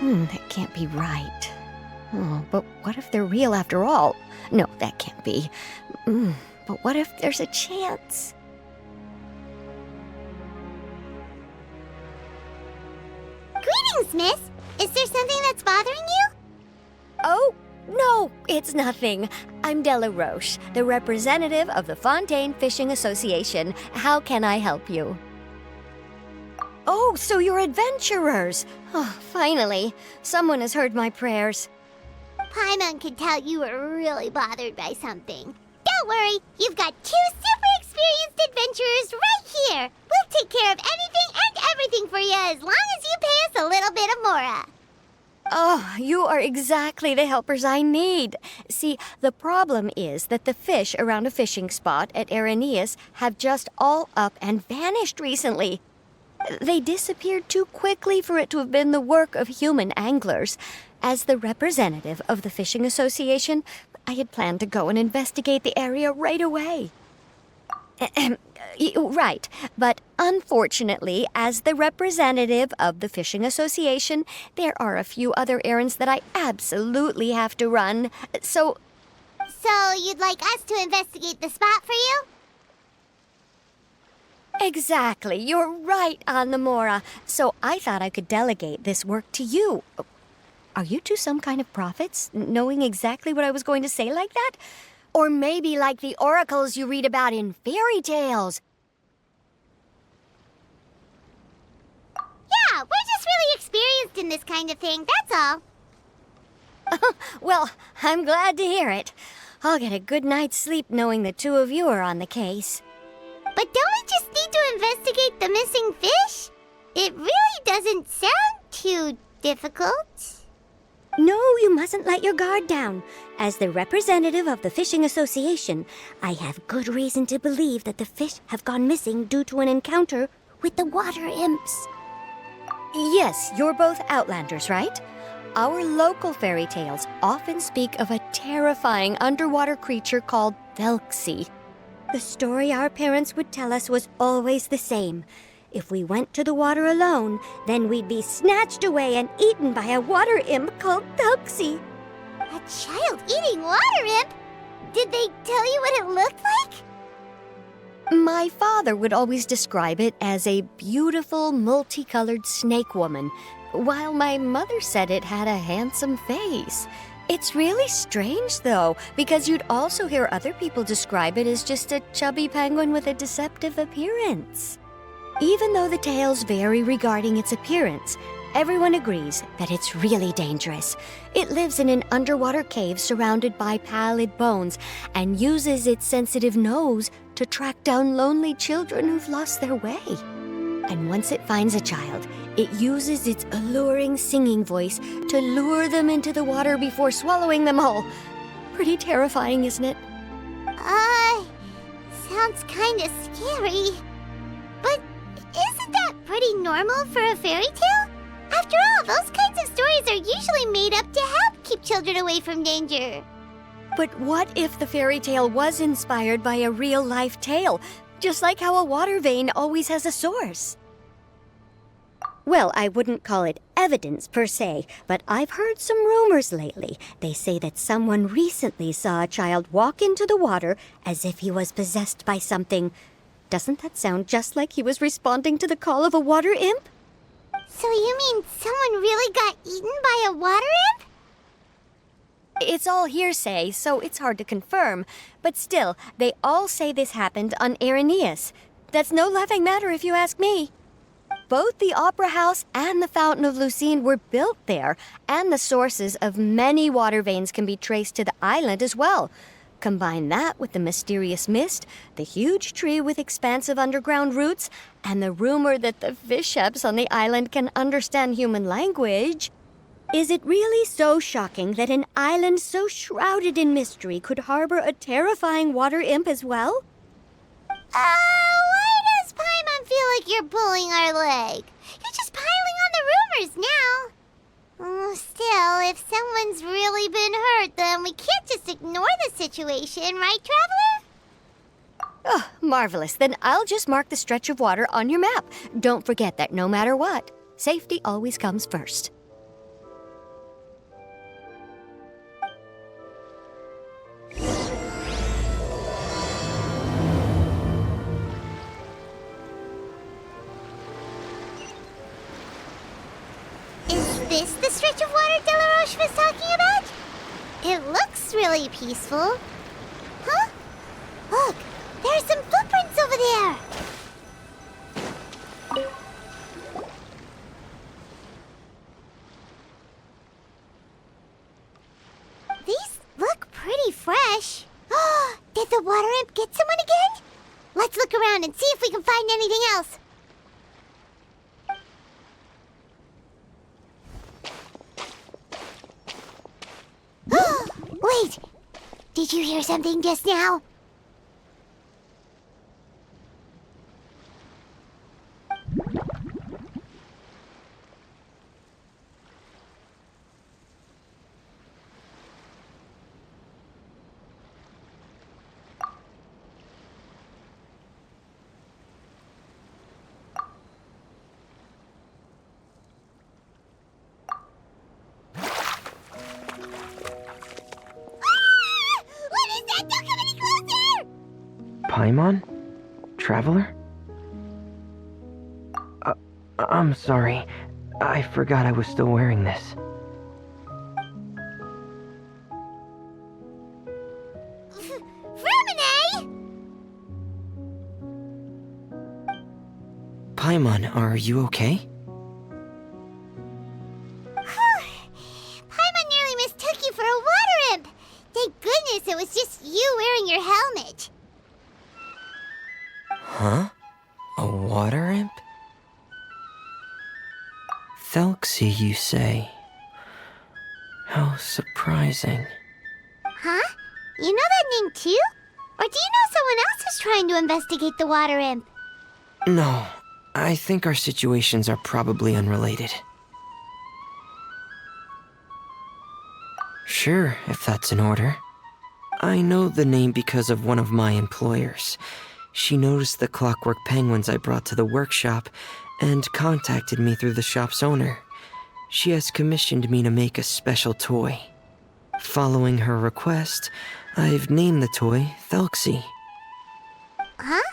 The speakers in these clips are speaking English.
That can't be right. Oh, but what if they're real after all? No, that can't be. But what if there's a chance? Greetings, miss. Is there something that's bothering you? Oh, no, it's nothing. I'm Della Roche, the representative of the Fontaine Fishing Association. How can I help you? Oh, so you're adventurers. Oh, finally, someone has heard my prayers. Paimon could tell you were really bothered by something. Don't worry, you've got 2 super experienced adventurers right here. We'll take care of anything and everything for you as long as you pay us a little bit of mora. Oh, you are exactly the helpers I need. See, the problem is that the fish around a fishing spot at Irenaeus have just all up and vanished recently. They disappeared too quickly for it to have been the work of human anglers. As the representative of the Fishing Association, I had planned to go and investigate the area right away. Right, but unfortunately, as the representative of the Fishing Association, there are a few other errands that I absolutely have to run. So you'd like us to investigate the spot for you? Exactly, you're right on the Mora. So I thought I could delegate this work to you. Are you two some kind of prophets, knowing exactly what I was going to say like that? Or maybe like the oracles you read about in fairy tales? Yeah, we're just really experienced in this kind of thing, that's all. Well, I'm glad to hear it. I'll get a good night's sleep knowing the two of you are on the case. But don't we just need to investigate the missing fish? It really doesn't sound too difficult. No, you mustn't let your guard down. As the representative of the Fishing Association, I have good reason to believe that the fish have gone missing due to an encounter with the water imps. Yes, you're both Outlanders, right? Our local fairy tales often speak of a terrifying underwater creature called Thelxie. The story our parents would tell us was always the same. If we went to the water alone, then we'd be snatched away and eaten by a water imp called Thelxie. A child-eating water imp? Did they tell you what it looked like? My father would always describe it as a beautiful, multicolored snake woman, while my mother said it had a handsome face. It's really strange, though, because you'd also hear other people describe it as just a chubby penguin with a deceptive appearance. Even though the tales vary regarding its appearance, everyone agrees that it's really dangerous. It lives in an underwater cave surrounded by pallid bones and uses its sensitive nose to track down lonely children who've lost their way. And once it finds a child, it uses its alluring singing voice to lure them into the water before swallowing them all. Pretty terrifying, isn't it? Sounds kinda scary. But isn't that pretty normal for a fairy tale? After all, those kinds of stories are usually made up to help keep children away from danger. But what if the fairy tale was inspired by a real-life tale, just like how a water vein always has a source? Well, I wouldn't call it evidence per se, but I've heard some rumors lately. They say that someone recently saw a child walk into the water as if he was possessed by something. Doesn't that sound just like he was responding to the call of a water imp? So you mean someone really got eaten by a water imp? It's all hearsay, so it's hard to confirm. But still, they all say this happened on Irenaeus. That's no laughing matter if you ask me. Both the Opera House and the Fountain of Lucine were built there, and the sources of many water veins can be traced to the island as well. Combine that with the mysterious mist, the huge tree with expansive underground roots, and the rumor that the fish-heps on the island can understand human language. Is it really so shocking that an island so shrouded in mystery could harbor a terrifying water imp as well? Why does Paimon feel like you're pulling our leg? You're just piling on the rumors now. Still, if someone's really been hurt, then we can't just ignore the situation, right, Traveler? Oh, marvelous. Then I'll just mark the stretch of water on your map. Don't forget that no matter what, Safety always comes first. Is this the stretch of water Delaroche was talking about? It looks really peaceful. Huh? Look, there's some footprints over there. These look pretty fresh. Did the water imp get someone again? Let's look around and see if we can find anything else. Wait! Did you hear something just now? Paimon? Traveler? I'm sorry. I forgot I was still wearing this. Paimon, are you okay? Paimon nearly mistook you for a water imp. Thank goodness it was just you wearing your helmet. Huh? A water imp? Thelxie, you say? How surprising. Huh? You know that name too? Or do you know someone else is trying to investigate the water imp? No, I think our situations are probably unrelated. Sure, if that's in order. I know the name because of one of my employers. She noticed the clockwork penguins I brought to the workshop and contacted me through the shop's owner. She has commissioned me to make a special toy. Following her request, I've named the toy Thelxie. Huh?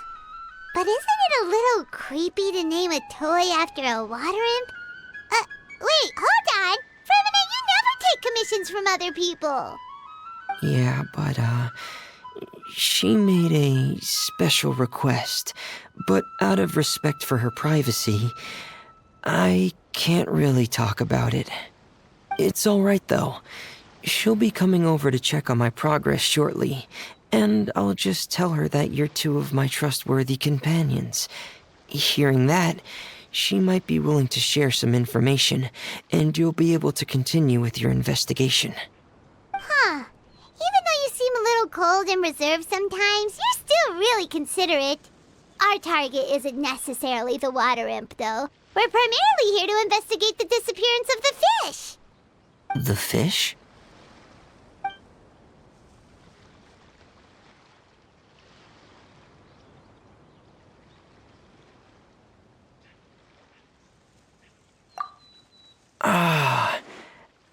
But isn't it a little creepy to name a toy after a water imp? Wait, hold on! Fremine, you never take commissions from other people! Yeah, but, she made a special request, but out of respect for her privacy, I can't really talk about it. It's alright though. She'll be coming over to check on my progress shortly, and I'll just tell her that you're two of my trustworthy companions. Hearing that, she might be willing to share some information, and you'll be able to continue with your investigation. Huh. Even though you seem a little cold and reserved sometimes, you're still really considerate. Our target isn't necessarily the water imp, though. We're primarily here to investigate the disappearance of the fish. The fish?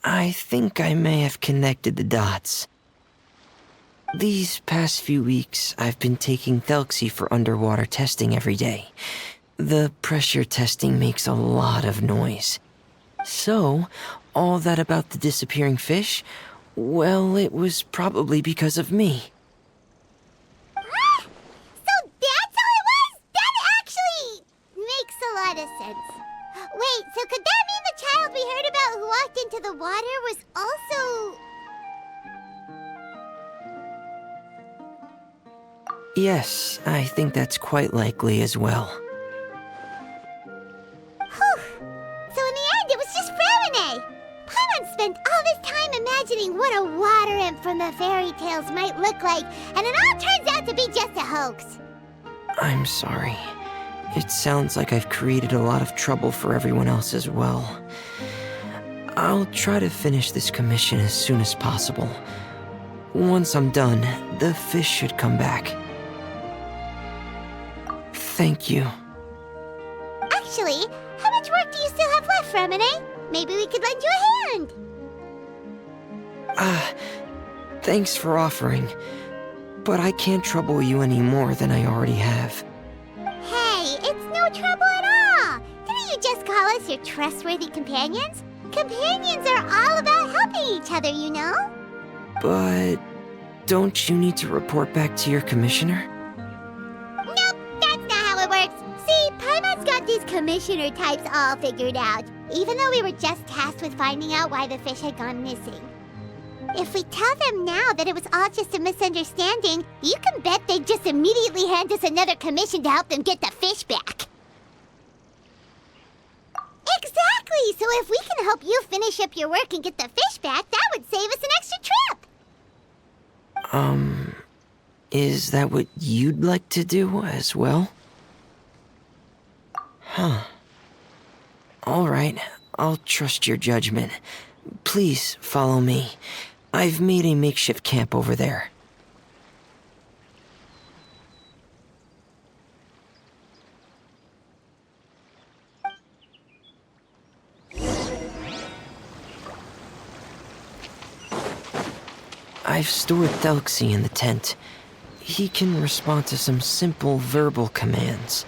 I think I may have connected the dots. These past few weeks, I've been taking Thelxie for underwater testing every day. The pressure testing makes a lot of noise. So, all that about the disappearing fish, well, it was probably because of me. So that's all it was? That actually makes a lot of sense. Wait, so could that mean the child we heard about who walked into the water was also... Yes, I think that's quite likely as well. Whew. So in the end, it was just Fremine. Paimon spent all this time imagining what a water imp from the fairy tales might look like, and it all turns out to be just a hoax. I'm sorry. It sounds like I've created a lot of trouble for everyone else as well. I'll try to finish this commission as soon as possible. Once I'm done, the fish should come back. Thank you. Actually, how much work do you still have Fremine. Maybe we could lend you a hand. Thanks for offering, but I can't trouble you any more than I already have. Hey, it's no trouble at all. Didn't you just call us your trustworthy companions? Companions are all about helping each other, you know? But don't you need to report back to your commissioner? Nope, that's not how it works. See, Paimon's got these commissioner types all figured out, even though we were just tasked with finding out why the fish had gone missing. If we tell them now that it was all just a misunderstanding, you can bet they'd just immediately hand us another commission to help them get the fish back. Exactly! So if we can help you finish up your work and get the fish back, that would save us an extra trip! Is that what you'd like to do as well? Huh. Alright, I'll trust your judgment. Please follow me. I've made a makeshift camp over there. I've stored Thelxie in the tent. He can respond to some simple verbal commands.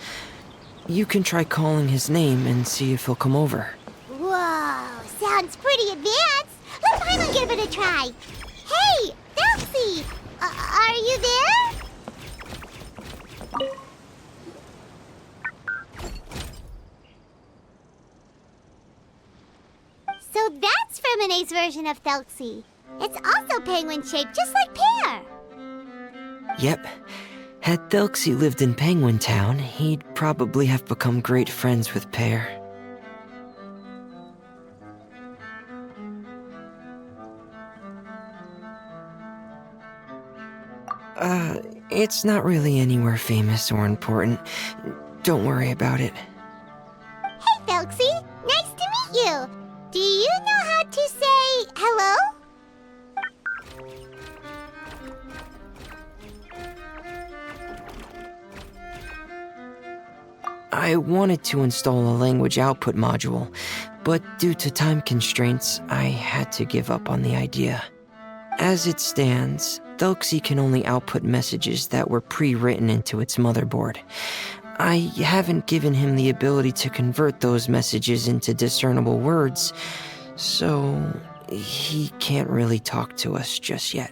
You can try calling his name and see if he'll come over. Whoa, sounds pretty advanced. Let Paimon give it a try. Hey, Thelxie! Are you there? So that's Fremine's version of Thelxie. It's also penguin-shaped, just like Pear. Yep. Had Thelxie lived in Penguin Town, he'd probably have become great friends with Pear. It's not really anywhere famous or important. Don't worry about it. Hey, Thelxie! Nice to meet you! Do you know how to say hello? I wanted to install a language output module, but due to time constraints, I had to give up on the idea. As it stands, Thelxie can only output messages that were pre-written into its motherboard. I haven't given him the ability to convert those messages into discernible words, so he can't really talk to us just yet.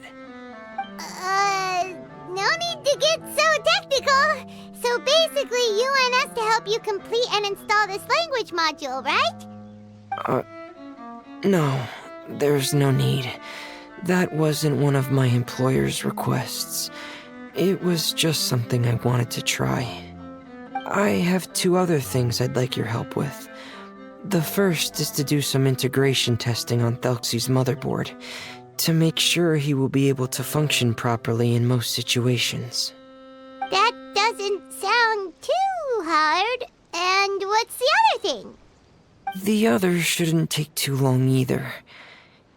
No need to get so technical. So basically, you want us to help you complete and install this language module, right? No, there's no need. That wasn't one of my employer's requests. It was just something I wanted to try. I have 2 other things I'd like your help with. The first is to do some integration testing on Thelxie's motherboard, to make sure he will be able to function properly in most situations. That doesn't sound too hard. And what's the other thing? The other shouldn't take too long either.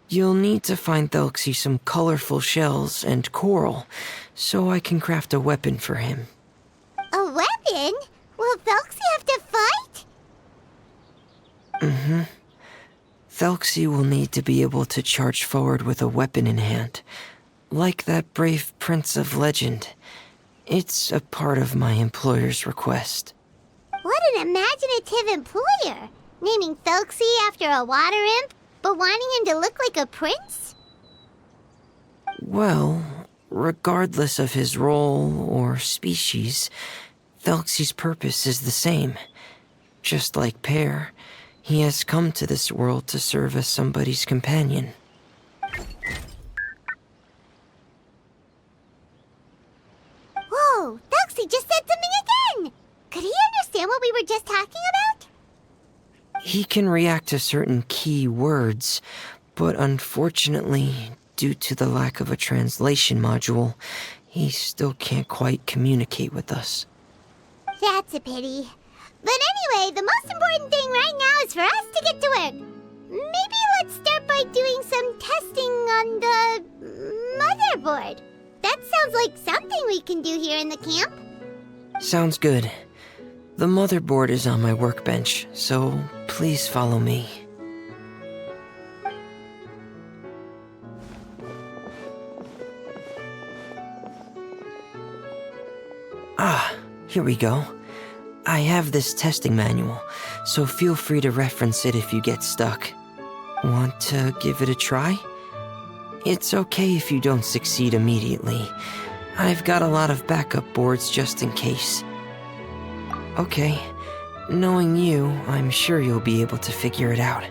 You'll need to find Thelxie some colorful shells and coral, so I can craft a weapon for him. A weapon? Will Thelxie have to fight? Mm-hmm. Thelxie will need to be able to charge forward with a weapon in hand, like that brave prince of legend. It's a part of my employer's request. What an imaginative employer! Naming Thelxie after a water imp, but wanting him to look like a prince? Well, regardless of his role or species, Thelxie's purpose is the same. Just like Pear, he has come to this world to serve as somebody's companion. Whoa, Thelxie just said something again! Could he understand what we were just talking about? He can react to certain key words, but unfortunately, due to the lack of a translation module, he still can't quite communicate with us. That's a pity. But anyway, the most important thing right now is for us to get to work. Maybe let's start by doing some testing on the motherboard. That sounds like something we can do here in the camp. Sounds good. The motherboard is on my workbench, so please follow me. Ah, here we go. I have this testing manual, so feel free to reference it if you get stuck. Want to give it a try? It's okay if you don't succeed immediately. I've got a lot of backup boards just in case. Okay, knowing you, I'm sure you'll be able to figure it out.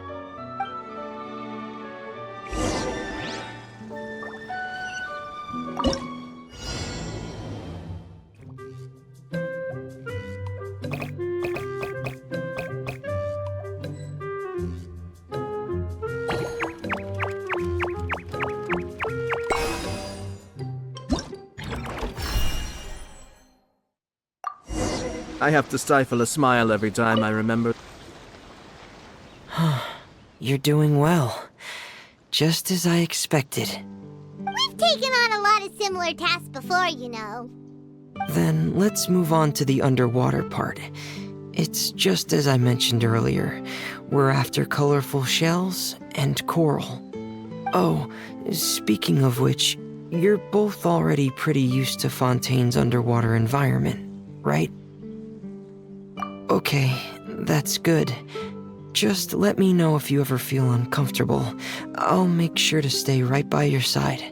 I have to stifle a smile every time I remember. You're doing well. Just as I expected. We've taken on a lot of similar tasks before, you know. Then let's move on to the underwater part. It's just as I mentioned earlier. We're after colorful shells and coral. Oh, speaking of which, you're both already pretty used to Fontaine's underwater environment, right? Okay, that's good. Just let me know if you ever feel uncomfortable. I'll make sure to stay right by your side.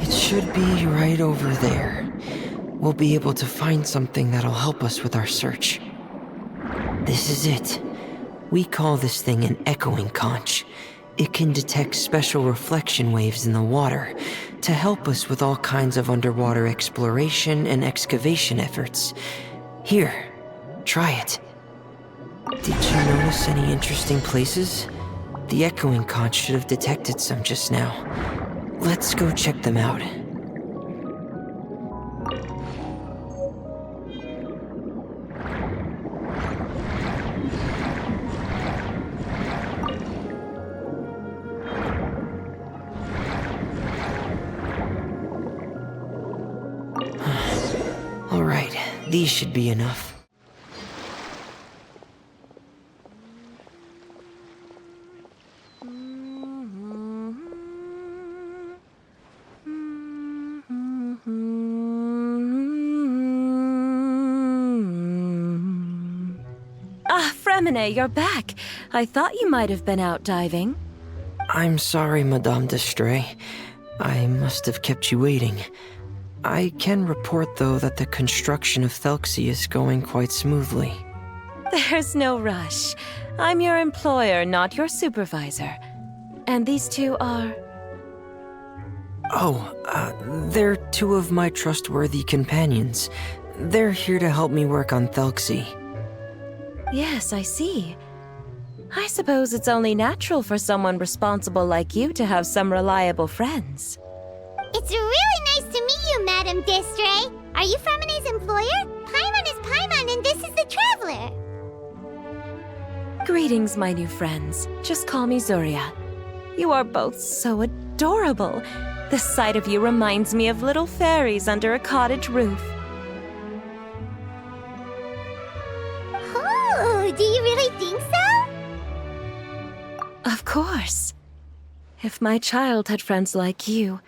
Should be right over there. We'll be able to find something that'll help us with our search. This is it. We call this thing an echoing conch. It can detect special reflection waves in the water to help us with all kinds of underwater exploration and excavation efforts. Here, try it. Did you notice any interesting places? The echoing conch should have detected some just now. Let's go check them out. All right, these should be enough. Fremine, you're back. I thought you might have been out diving. I'm sorry, Madame d'Estray. I must have kept you waiting. I can report, though, that the construction of Thelxie is going quite smoothly. There's no rush. I'm your employer, not your supervisor. And these two are... They're two of my trustworthy companions. They're here to help me work on Thelxie. Yes, I see. I suppose it's only natural for someone responsible like you to have some reliable friends. It's really nice to meet you, Madame d'Estray. Are you Fremine's employer? Paimon is Paimon, and this is the Traveler. Greetings, my new friends. Just call me Zuria. You are both so adorable. The sight of you reminds me of little fairies under a cottage roof. Oh, do you really think so? Of course. If my child had friends like you,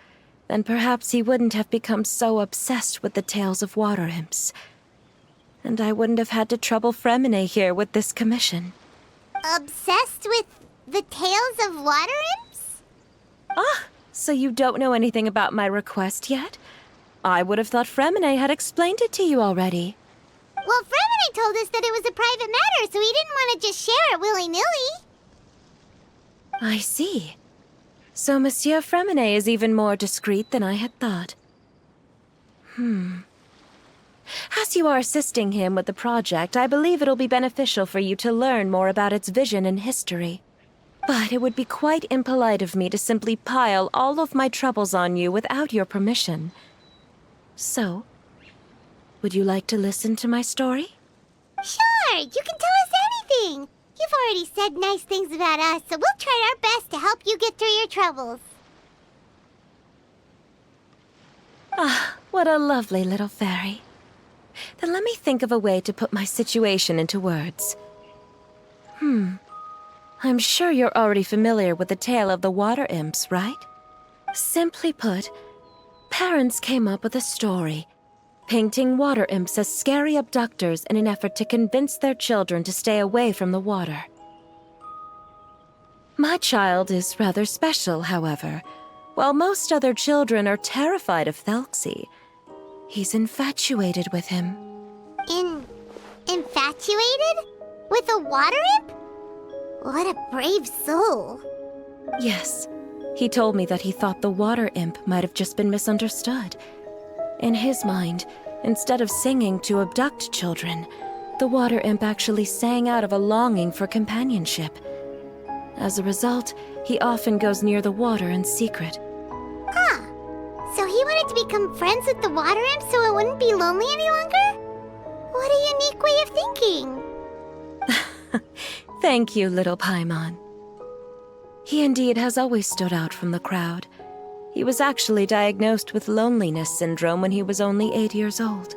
then perhaps he wouldn't have become so obsessed with the tales of water imps. And I wouldn't have had to trouble Fremine here with this commission. Obsessed with the tales of water imps? Ah, so you don't know anything about my request yet? I would have thought Fremine had explained it to you already. Well, Fremine told us that it was a private matter, so he didn't want to just share it willy-nilly. I see. So Monsieur Fremine is even more discreet than I had thought. As you are assisting him with the project, I believe it'll be beneficial for you to learn more about its vision and history. But it would be quite impolite of me to simply pile all of my troubles on you without your permission. So, would you like to listen to my story? Sure, you can tell us anything. You've already said nice things about us, so we'll try our best to help you get through your troubles. Ah, what a lovely little fairy. Then let me think of a way to put my situation into words. I'm sure you're already familiar with the tale of the water imps, right? Simply put, parents came up with a story, painting water imps as scary abductors in an effort to convince their children to stay away from the water. My child is rather special, however. While most other children are terrified of Thelxie, he's infatuated with him. Infatuated? With a water imp? What a brave soul. Yes, he told me that he thought the water imp might have just been misunderstood. In his mind, instead of singing to abduct children, the water imp actually sang out of a longing for companionship. As a result, he often goes near the water in secret. Huh. So he wanted to become friends with the water imp so it wouldn't be lonely any longer? What a unique way of thinking. Thank you, little Paimon. He indeed has always stood out from the crowd. He was actually diagnosed with loneliness syndrome when he was only 8 years old.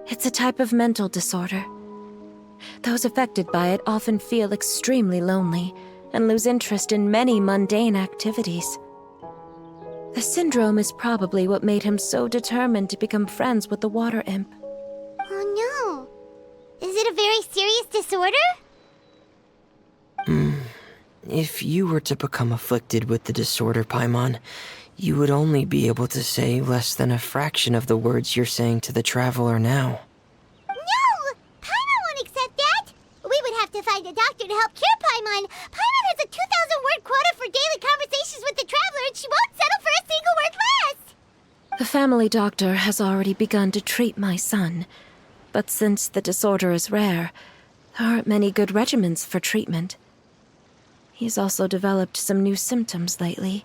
It's a type of mental disorder. Those affected by it often feel extremely lonely and lose interest in many mundane activities. The syndrome is probably what made him so determined to become friends with the water imp. Oh no. Is it a very serious disorder? If you were to become afflicted with the disorder, Paimon, you would only be able to say less than a fraction of the words you're saying to the traveler now. No! Paimon won't accept that! We would have to find a doctor to help cure Paimon. Paimon has a 2,000-word quota for daily conversations with the traveler, and she won't settle for a single word less! The family doctor has already begun to treat my son, but since the disorder is rare, there aren't many good regimens for treatment. He's also developed some new symptoms lately,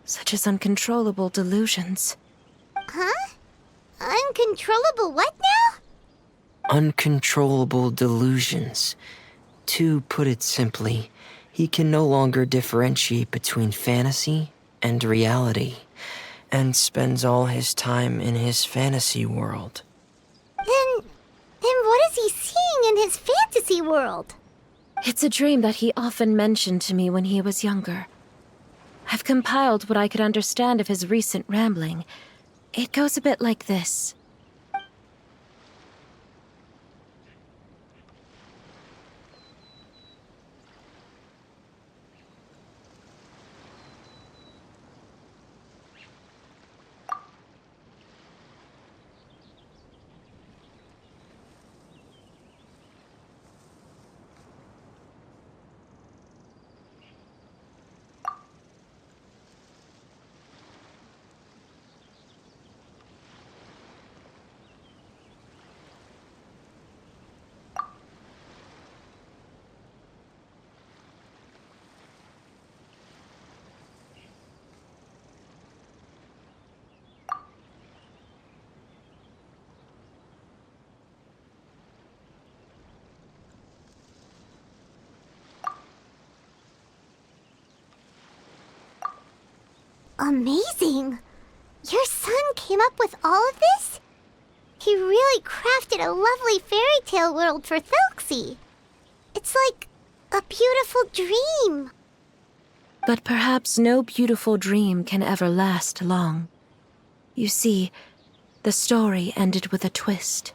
such as uncontrollable delusions. Huh? Uncontrollable what now? Uncontrollable delusions. To put it simply, he can no longer differentiate between fantasy and reality, and spends all his time in his fantasy world. Then what is he seeing in his fantasy world? It's a dream that he often mentioned to me when he was younger. I've compiled what I could understand of his recent rambling. It goes a bit like this. Amazing! Your son came up with all of this? He really crafted a lovely fairy tale world for Thelxie. It's like a beautiful dream. But perhaps no beautiful dream can ever last long. You see, the story ended with a twist.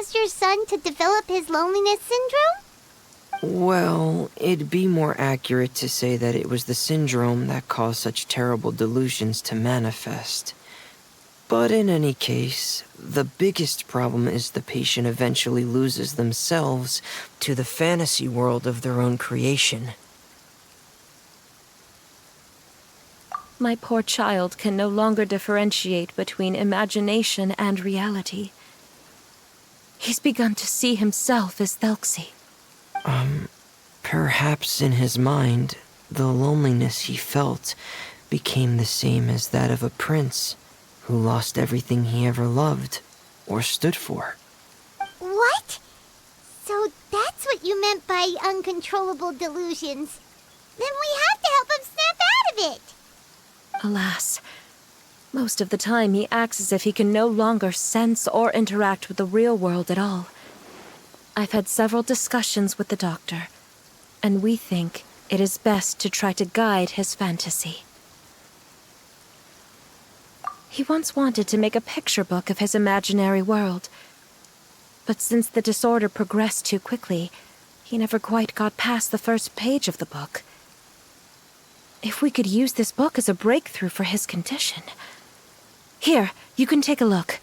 caused your son to develop his loneliness syndrome? Well, it'd be more accurate to say that it was the syndrome that caused such terrible delusions to manifest. But in any case, the biggest problem is the patient eventually loses themselves to the fantasy world of their own creation. My poor child can no longer differentiate between imagination and reality. He's begun to see himself as Thelxie. Perhaps in his mind, the loneliness he felt became the same as that of a prince who lost everything he ever loved or stood for. What? So that's what you meant by uncontrollable delusions. Then we have to help him snap out of it. Alas, most of the time he acts as if he can no longer sense or interact with the real world at all. I've had several discussions with the doctor, and we think it is best to try to guide his fantasy. He once wanted to make a picture book of his imaginary world, but since the disorder progressed too quickly, he never quite got past the first page of the book. If we could use this book as a breakthrough for his condition. Here, you can take a look.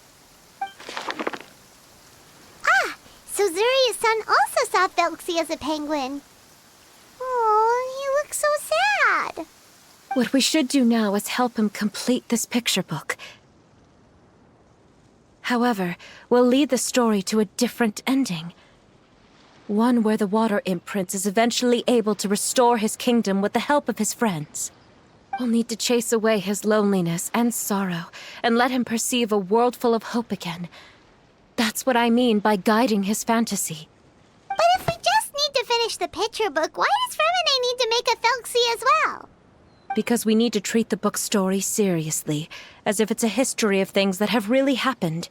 So Zuria's son also saw Thelxie as a penguin. Oh, he looks so sad. What we should do now is help him complete this picture book. However, we'll lead the story to a different ending. One where the Water Imp Prince is eventually able to restore his kingdom with the help of his friends. We'll need to chase away his loneliness and sorrow, and let him perceive a world full of hope again. That's what I mean by guiding his fantasy. But if we just need to finish the picture book, why does Fremine need to make a Thelxie as well? Because we need to treat the book's story seriously, as if it's a history of things that have really happened.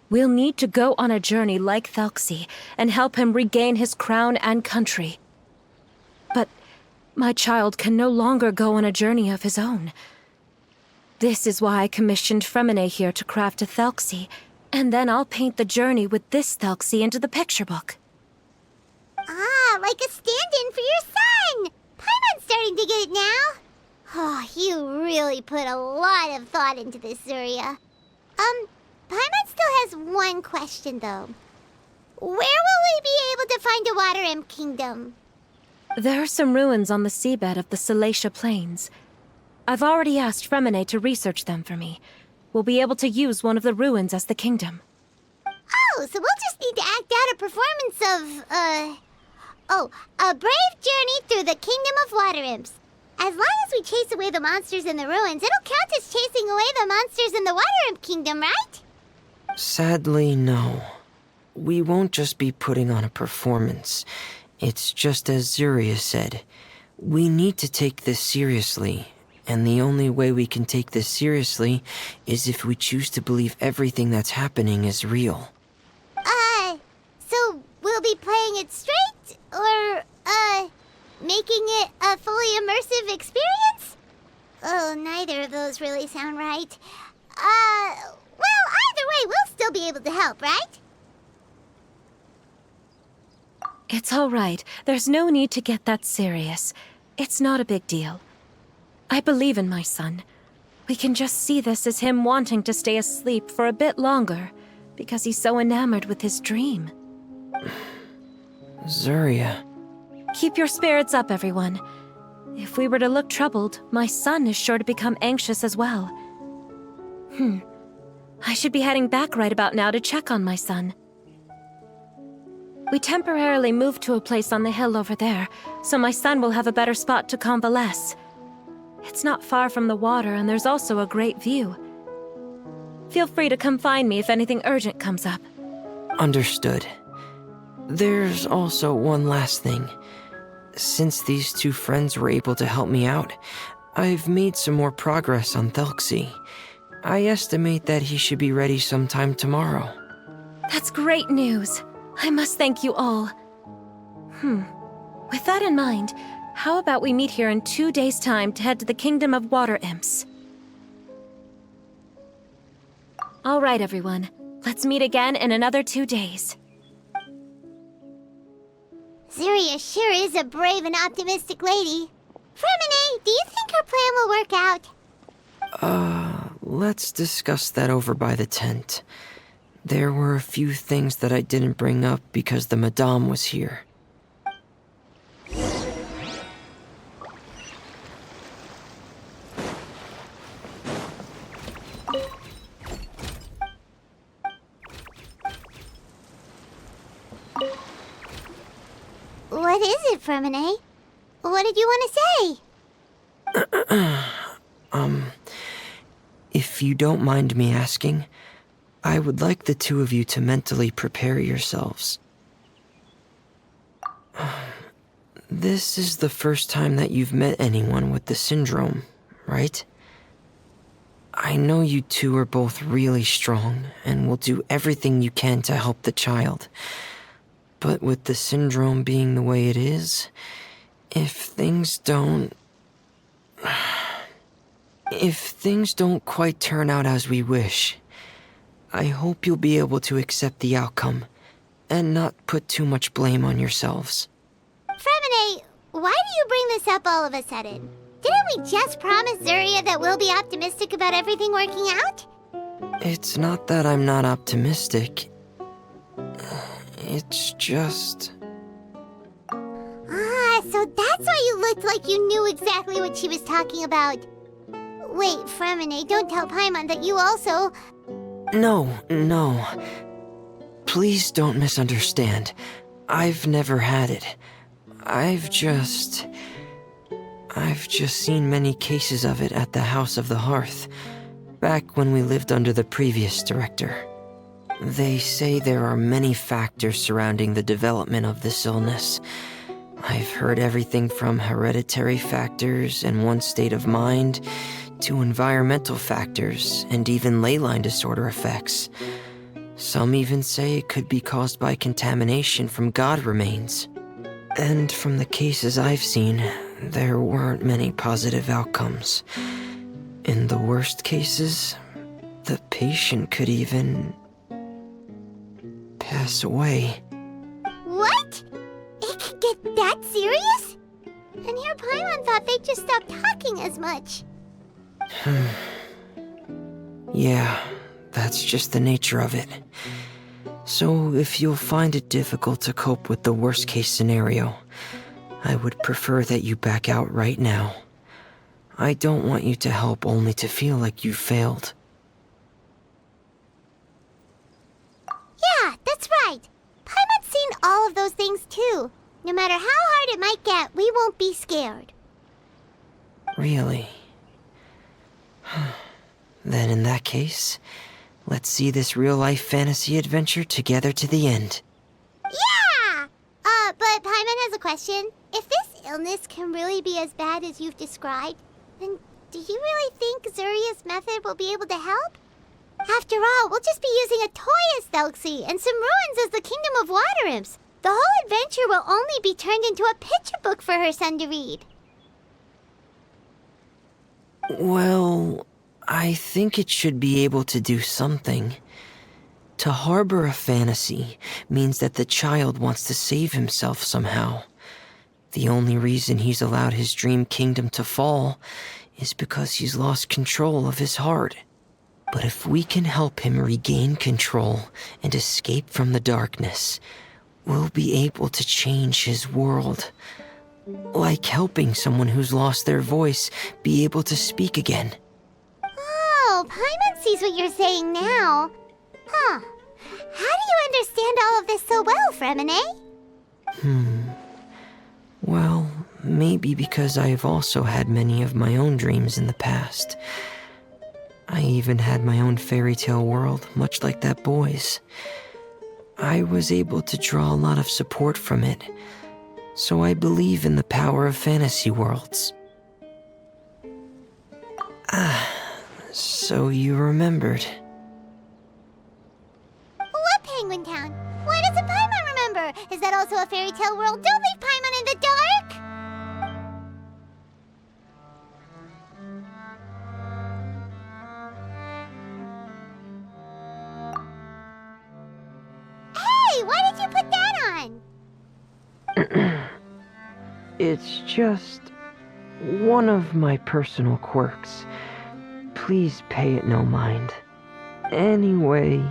We'll need to go on a journey like Thelxie, and help him regain his crown and country. But my child can no longer go on a journey of his own. This is why I commissioned Fremine here to craft a Thelxie, and then I'll paint the journey with this Thelxie into the picture book. Ah, like a stand-in for your son! Paimon's starting to get it now. Oh, you really put a lot of thought into this, Zuria. Paimon still has one question, though. Where will we be able to find a Water Imp Kingdom? There are some ruins on the seabed of the Salacia Plains. I've already asked Fremine to research them for me. We'll be able to use one of the ruins as the kingdom. Oh, so we'll just need to act out a performance of, a brave journey through the Kingdom of Water Imps. As long as we chase away the monsters in the ruins, it'll count as chasing away the monsters in the Water Imp Kingdom, right? Sadly, no. We won't just be putting on a performance. It's just as Zuria said. We need to take this seriously. And the only way we can take this seriously is if we choose to believe everything that's happening is real. So we'll be playing it straight? Or, making it a fully immersive experience? Oh, neither of those really sound right. Well, either way, we'll still be able to help, right? It's all right. There's no need to get that serious. It's not a big deal. I believe in my son. We can just see this as him wanting to stay asleep for a bit longer, because he's so enamored with his dream. Zuria. Keep your spirits up, everyone. If we were to look troubled, my son is sure to become anxious as well. I should be heading back right about now to check on my son. We temporarily moved to a place on the hill over there, so my son will have a better spot to convalesce. It's not far from the water, and there's also a great view. Feel free to come find me if anything urgent comes up. Understood. There's also one last thing. Since these two friends were able to help me out, I've made some more progress on Thelxie. I estimate that he should be ready sometime tomorrow. That's great news. I must thank you all. With that in mind, how about we meet here in 2 days' time to head to the Kingdom of Water Imps? All right, everyone. Let's meet again in another 2 days. Zeria sure is a brave and optimistic lady. Fremine, do you think her plan will work out? Let's discuss that over by the tent. There were a few things that I didn't bring up because the Madame was here. What is it, Fremine? What did you want to say? If you don't mind me asking, I would like the two of you to mentally prepare yourselves. This is the first time that you've met anyone with the syndrome, right? I know you two are both really strong and will do everything you can to help the child. But with the syndrome being the way it is, if things don't quite turn out as we wish, I hope you'll be able to accept the outcome and not put too much blame on yourselves. Fremine, why do you bring this up all of a sudden? Didn't we just promise Zeria that we'll be optimistic about everything working out? It's not that I'm not optimistic. It's just... So that's why you looked like you knew exactly what she was talking about. Wait, Fremine, don't tell Paimon that you also... No. Please don't misunderstand. I've never had it. I've just seen many cases of it at the House of the Hearth, back when we lived under the previous director. They say there are many factors surrounding the development of this illness. I've heard everything from hereditary factors and one's state of mind, to environmental factors and even ley line disorder effects. Some even say it could be caused by contamination from god remains. And from the cases I've seen, there weren't many positive outcomes. In the worst cases, the patient could even pass away. What? It could get that serious? And here Paimon thought they'd just stop talking as much. Yeah, that's just the nature of it. So if you'll find it difficult to cope with the worst case scenario, I would prefer that you back out right now. I don't want you to help only to feel like you failed. Yeah, that's right. Paimon's seen all of those things too. No matter how hard it might get, we won't be scared. Really? Then in that case, let's see this real-life fantasy adventure together to the end. Yeah! But Paimon has a question. If this illness can really be as bad as you've described, then do you really think Zuria's method will be able to help? After all, we'll just be using a toy as Thelxie and some ruins as the Kingdom of Water Imps. The whole adventure will only be turned into a picture book for her son to read. Well, I think it should be able to do something. To harbor a fantasy means that the child wants to save himself somehow. The only reason he's allowed his dream kingdom to fall is because he's lost control of his heart. But if we can help him regain control and escape from the darkness, we'll be able to change his world. Like helping someone who's lost their voice be able to speak again. Oh, Paimon sees what you're saying now. Huh. How do you understand all of this so well, Fremine? Well, maybe because I have also had many of my own dreams in the past. I even had my own fairy tale world, much like that boy's. I was able to draw a lot of support from it, so I believe in the power of fantasy worlds. So you remembered. What Penguin Town? Why doesn't Paimon remember? Is that also a fairy tale world? Don't leave Paimon in the dark! Hey, why did you put that on? It's just one of my personal quirks. Please pay it no mind. Anyway,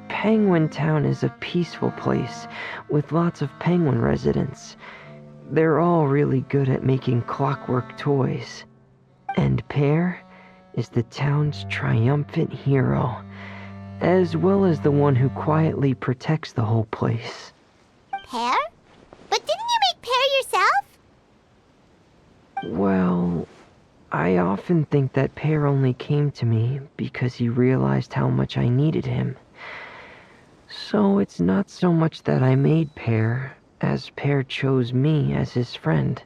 Penguin Town is a peaceful place with lots of penguin residents. They're all really good at making clockwork toys. And Pear is the town's triumphant hero, as well as the one who quietly protects the whole place. Pear? But didn't you make Pear yourself? Well, I often think that Pear only came to me because he realized how much I needed him. So it's not so much that I made Pear, as Pear chose me as his friend.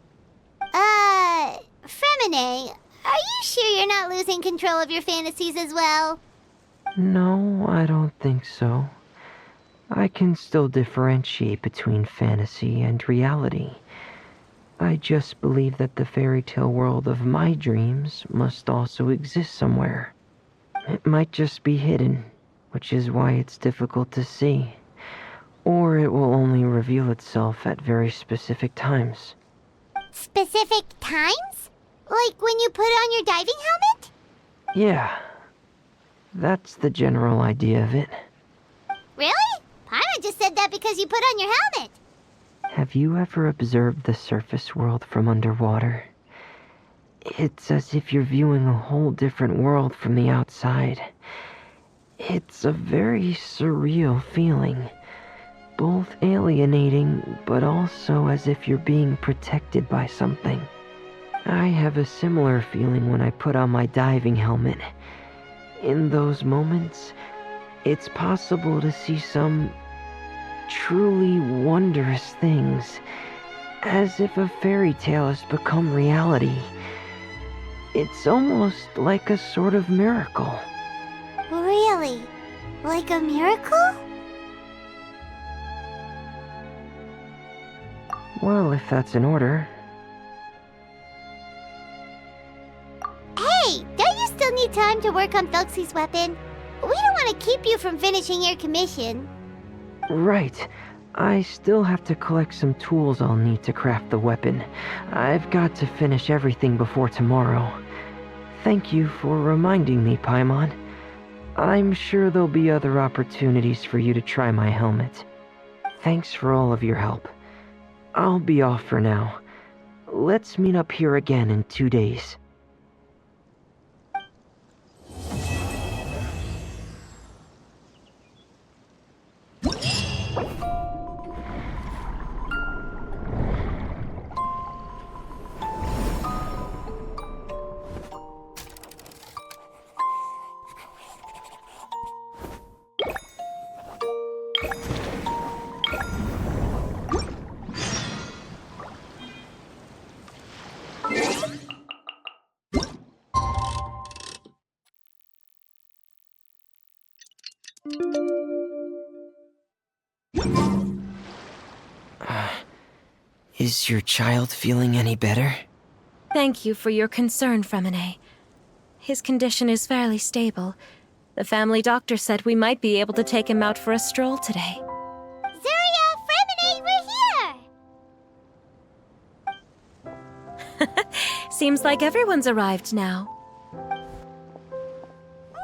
Fremine, are you sure you're not losing control of your fantasies as well? No, I don't think so. I can still differentiate between fantasy and reality. I just believe that the fairy tale world of my dreams must also exist somewhere. It might just be hidden, which is why it's difficult to see. Or it will only reveal itself at very specific times. Specific times? Like when you put on your diving helmet? Yeah, that's the general idea of it. Really? Paimon just said that because you put on your helmet. Have you ever observed the surface world from underwater? It's as if you're viewing a whole different world from the outside. It's a very surreal feeling. Both alienating, but also as if you're being protected by something. I have a similar feeling when I put on my diving helmet. In those moments, it's possible to see some truly wondrous things, as if a fairy tale has become reality. It's almost like a sort of miracle. Really? Like a miracle? Well, if that's in order. Hey, don't you still need time to work on Thelxie's weapon? We don't want to keep you from finishing your commission. Right. I still have to collect some tools I'll need to craft the weapon. I've got to finish everything before tomorrow. Thank you for reminding me, Paimon. I'm sure there'll be other opportunities for you to try my helmet. Thanks for all of your help. I'll be off for now. Let's meet up here again in 2 days. Is your child feeling any better? Thank you for your concern, Fremine. His condition is fairly stable. The family doctor said we might be able to take him out for a stroll today. Zuria, Fremine, we're here! Seems like everyone's arrived now.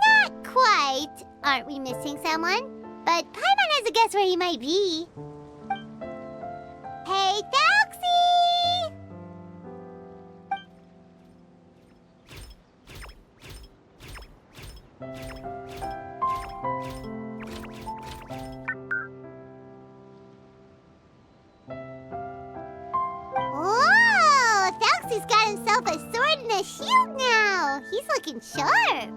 Not quite. Aren't we missing someone? But Paimon has a guess where he might be. Hey, Thelxie! Whoa! Thelxie's got himself a sword and a shield now. He's looking sharp.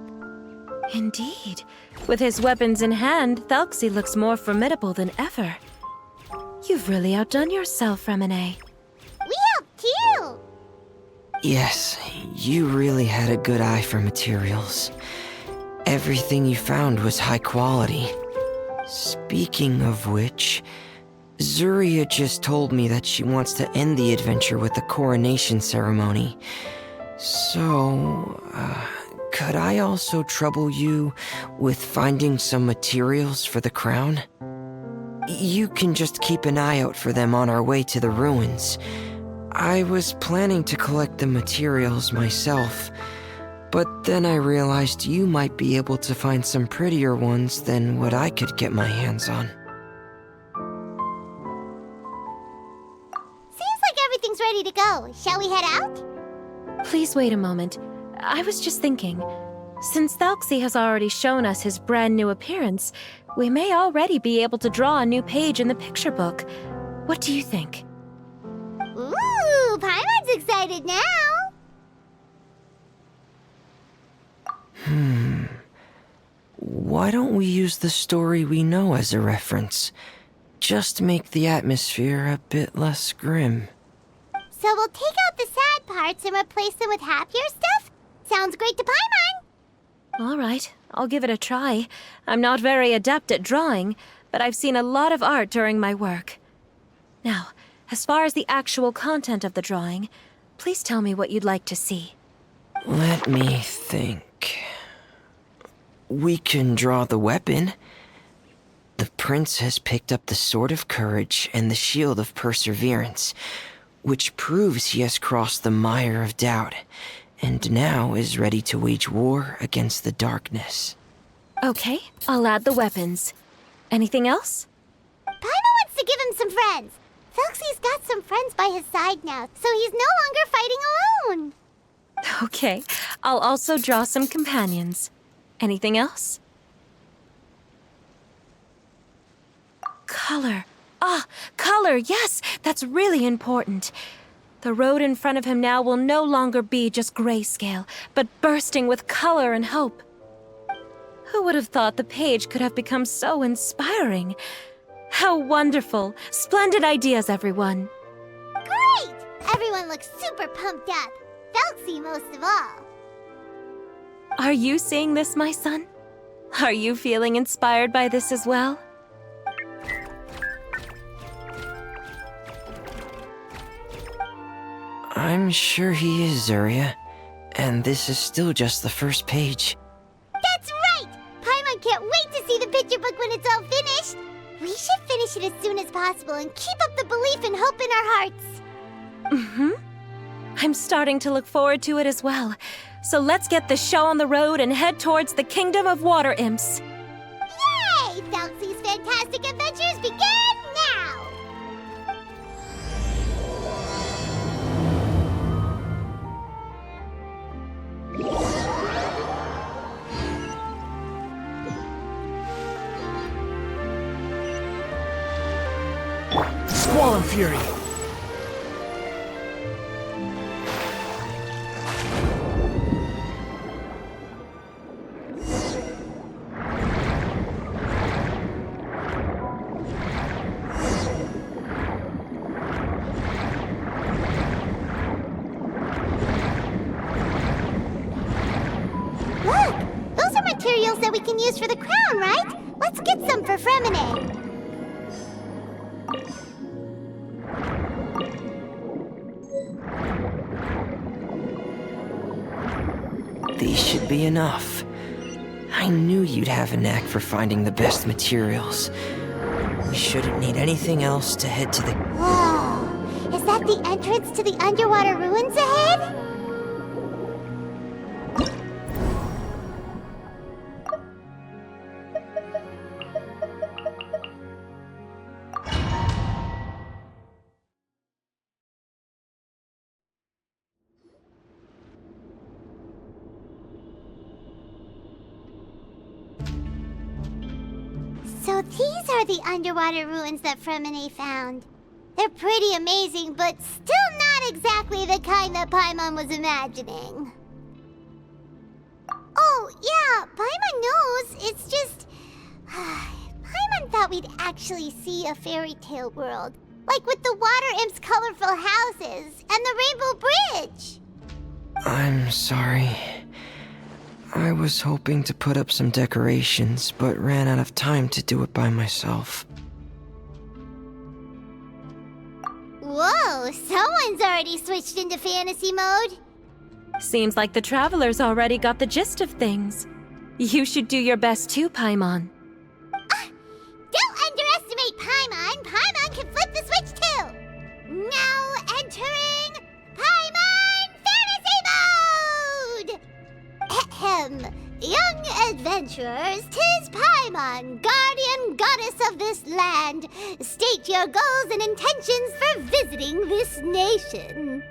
Indeed. With his weapons in hand, Thelxie looks more formidable than ever. You've really outdone yourself, Fremine. We helped too. Yes, you really had a good eye for materials. Everything you found was high quality. Speaking of which, Zuria just told me that she wants to end the adventure with the coronation ceremony. So, could I also trouble you with finding some materials for the crown? You can just keep an eye out for them on our way to the ruins. I was planning to collect the materials myself, but then I realized you might be able to find some prettier ones than what I could get my hands on. Seems like everything's ready to go. Shall we head out? Please wait a moment. I was just thinking. Since Thelxie has already shown us his brand new appearance, we may already be able to draw a new page in the picture book. What do you think? Ooh, Paimon's excited now. Why don't we use the story we know as a reference? Just make the atmosphere a bit less grim. So we'll take out the sad parts and replace them with happier stuff? Sounds great to Paimon. All right, I'll give it a try. I'm not very adept at drawing, but I've seen a lot of art during my work. Now, as far as the actual content of the drawing, please tell me what you'd like to see. Let me think. We can draw the weapon. The prince has picked up the Sword of Courage and the Shield of Perseverance, which proves he has crossed the mire of doubt, and now is ready to wage war against the darkness. Okay, I'll add the weapons. Anything else? Paimon wants to give him some friends. Thelxie's got some friends by his side now, so he's no longer fighting alone. Okay, I'll also draw some companions. Anything else? Color. Ah, color, yes! That's really important. The road in front of him now will no longer be just grayscale, but bursting with color and hope. Who would have thought the page could have become so inspiring? How wonderful! Splendid ideas, everyone! Great! Everyone looks super pumped up. Thelxie most of all. Are you seeing this, my son? Are you feeling inspired by this as well? I'm sure he is, Zarya. And this is still just the first page. That's right! Paimon can't wait to see the picture book when it's all finished. We should finish it as soon as possible and keep up the belief and hope in our hearts. Mm-hmm. I'm starting to look forward to it as well. So let's get the show on the road and head towards the Kingdom of Water Imps. Yay! Thelxie's fantastic adventures begin now! Squall and Fury! Look! Those are materials that we can use for the crown, right? Let's get some for Fremine. These should be enough. I knew you'd have a knack for finding the best materials. We shouldn't need anything else to head to the... Whoa! Is that the entrance to the underwater ruins ahead? So these are the underwater ruins that Fremine found. They're pretty amazing, but still not exactly the kind that Paimon was imagining. Oh, yeah, Paimon knows. It's just... Paimon thought we'd actually see a fairy tale world. Like with the water imps' colorful houses and the rainbow bridge. I'm sorry. I was hoping to put up some decorations, but ran out of time to do it by myself. Whoa, someone's already switched into fantasy mode. Seems like the travelers already got the gist of things. You should do your best too, Paimon. Don't underestimate Paimon. adventurers, 'tis Paimon, guardian goddess of this land. State your goals and intentions for visiting this nation.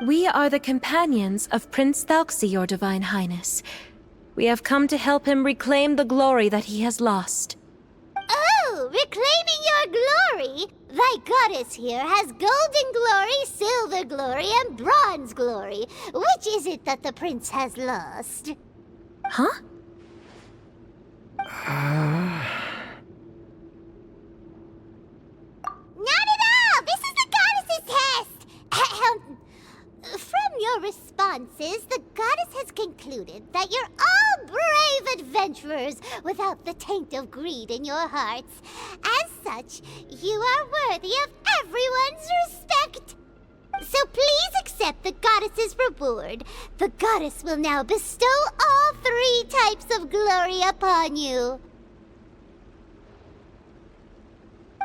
We are the companions of Prince Thelxie, your Divine Highness. We have come to help him reclaim the glory that he has lost. Oh, reclaiming your glory! Thy goddess here has golden glory, silver glory, and bronze glory. Which is it that the prince has lost? Huh? Not at all! This is the goddess's test! Ahem. From your responses, the goddess has concluded that you're all brave adventurers without the taint of greed in your hearts. As such, you are worthy of everyone's respect. So please accept the goddess's reward. The goddess will now bestow all 3 types of glory upon you.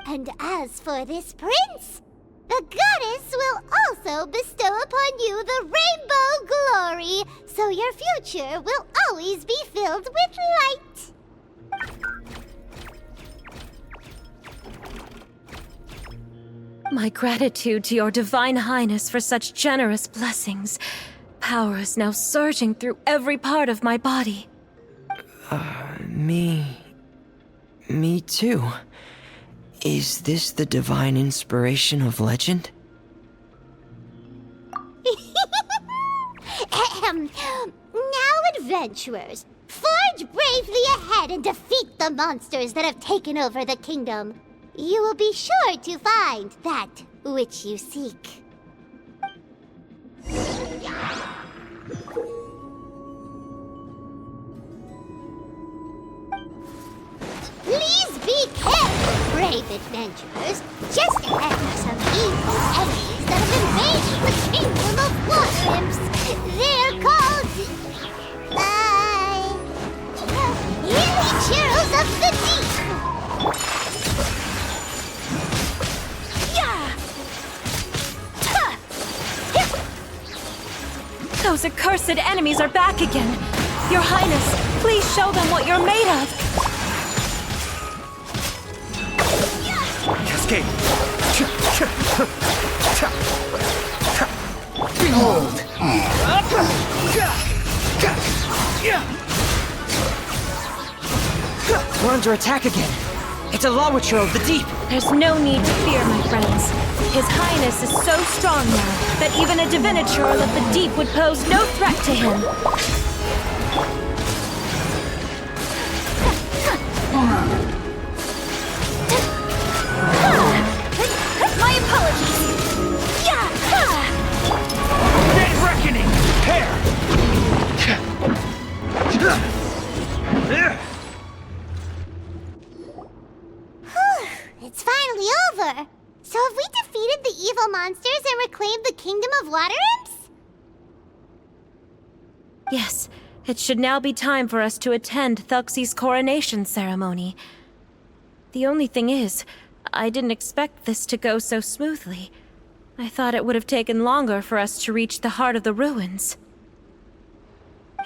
And as for this prince, the goddess will also bestow upon you the rainbow glory, so your future will always be filled with light. My gratitude to your Divine Highness for such generous blessings. Power is now surging through every part of my body. Me too. Is this the divine inspiration of legend? Ahem. Now, adventurers, forge bravely ahead and defeat the monsters that have taken over the kingdom. You will be sure to find that which you seek. Please be careful, brave adventurers. Just ahead are some evil enemies that have invaded the kingdom of water imps. They're called... Healy Churros of the Deep. Those accursed enemies are back again. Your Highness, please show them what you're made of. Cascade! Behold! We're under attack again. It's a Lawitcher of the deep. There's no need to fear, my friends. His Highness is so strong now that even a diviniture of the deep would pose no threat to him. My apologies. Day reckoning! Prepare! It's finally over. So have we defeated the evil monsters and reclaimed the kingdom of water imps? Yes, it should now be time for us to attend Thelxie's coronation ceremony. The only thing is, I didn't expect this to go so smoothly. I thought it would have taken longer for us to reach the heart of the ruins.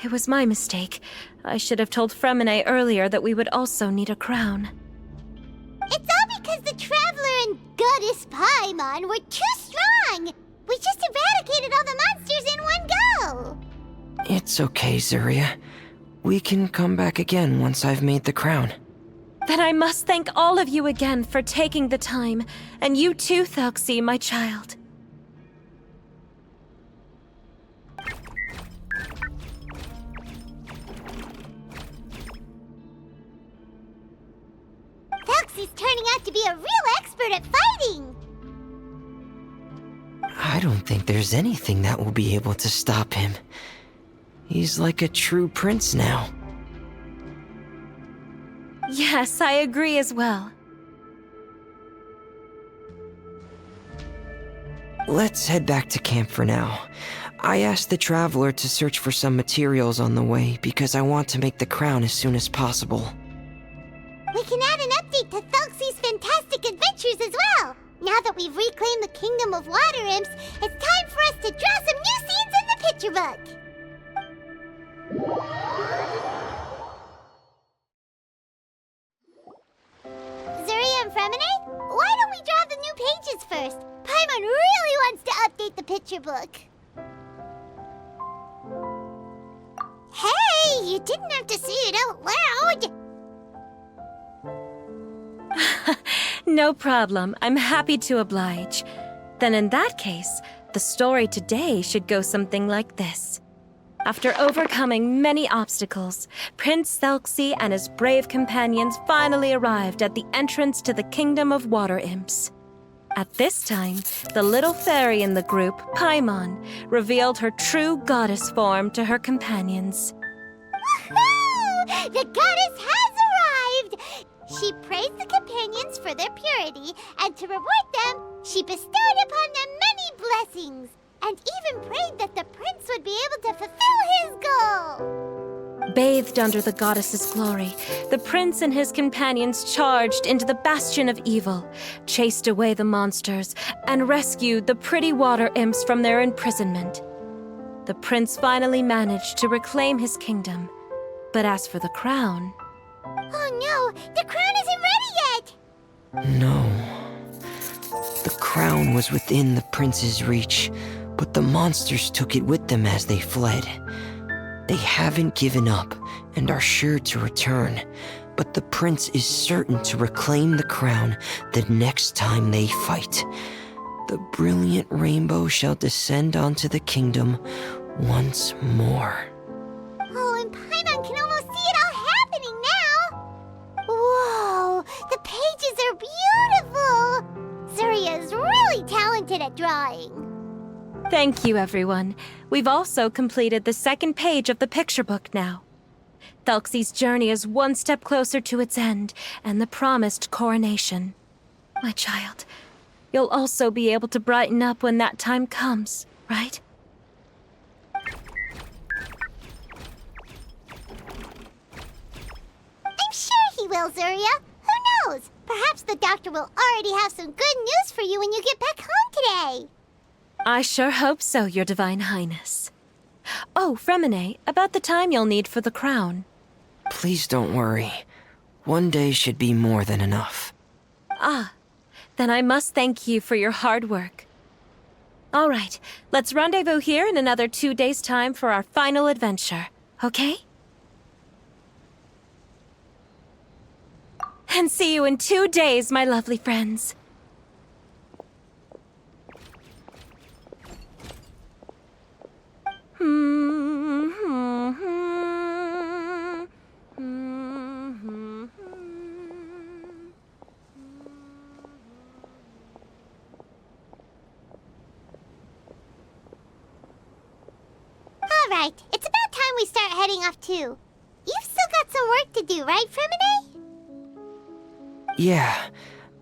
It was my mistake. I should have told Fremine earlier that we would also need a crown. It's all because the Traveler and Goddess Paimon were too strong! We just eradicated all the monsters in one go! It's okay, Zuria. We can come back again once I've made the crown. Then I must thank all of you again for taking the time, and you too, Thelxie, my child. Thelxie's turning out to be a real expert at fighting! I don't think there's anything that will be able to stop him. He's like a true prince now. Yes, I agree as well. Let's head back to camp for now. I asked the Traveler to search for some materials on the way because I want to make the crown as soon as possible. We can add an update to Thelxie's fantastic adventures as well! Now that we've reclaimed the Kingdom of Water Imps, it's time for us to draw some new scenes in the picture book. Zuria and Fremine, why don't we draw the new pages first? Paimon really wants to update the picture book. Hey, you didn't have to say it out loud. No problem. I'm happy to oblige. Then in that case, the story today should go something like this. After overcoming many obstacles, Prince Thelxie and his brave companions finally arrived at the entrance to the Kingdom of Water Imps. At this time, the little fairy in the group, Paimon, revealed her true goddess form to her companions. Woohoo! The goddess has arrived! She praised the companions for their purity, and to reward them, she bestowed upon them many blessings, and even prayed that the prince would be able to fulfill his goal. Bathed under the goddess's glory, the prince and his companions charged into the bastion of evil, chased away the monsters, and rescued the pretty water imps from their imprisonment. The prince finally managed to reclaim his kingdom. But as for the crown... Oh no, the crown isn't ready yet! No. The crown was within the prince's reach, but the monsters took it with them as they fled. They haven't given up and are sure to return, but the prince is certain to reclaim the crown the next time they fight. The brilliant rainbow shall descend onto the kingdom once more. Oh, and Paimon can almost see it all happening now! Whoa, the pages are beautiful! Zuria is really talented at drawing. Thank you, everyone. We've also completed the second page of the picture book now. Thelxie's journey is one step closer to its end and the promised coronation. My child, you'll also be able to brighten up when that time comes, right? I'm sure he will, Zuria. Who knows? Perhaps the doctor will already have some good news for you when you get back home today. I sure hope so, Your Divine Highness. Oh, Fremine, about the time you'll need for the crown. Please don't worry. One day should be more than enough. Ah, then I must thank you for your hard work. All right, let's rendezvous here in another 2 days' time for our final adventure, okay? And see you in 2 days, my lovely friends. All right, it's about time we start heading off too. You've still got some work to do, right, Fremine? Yeah,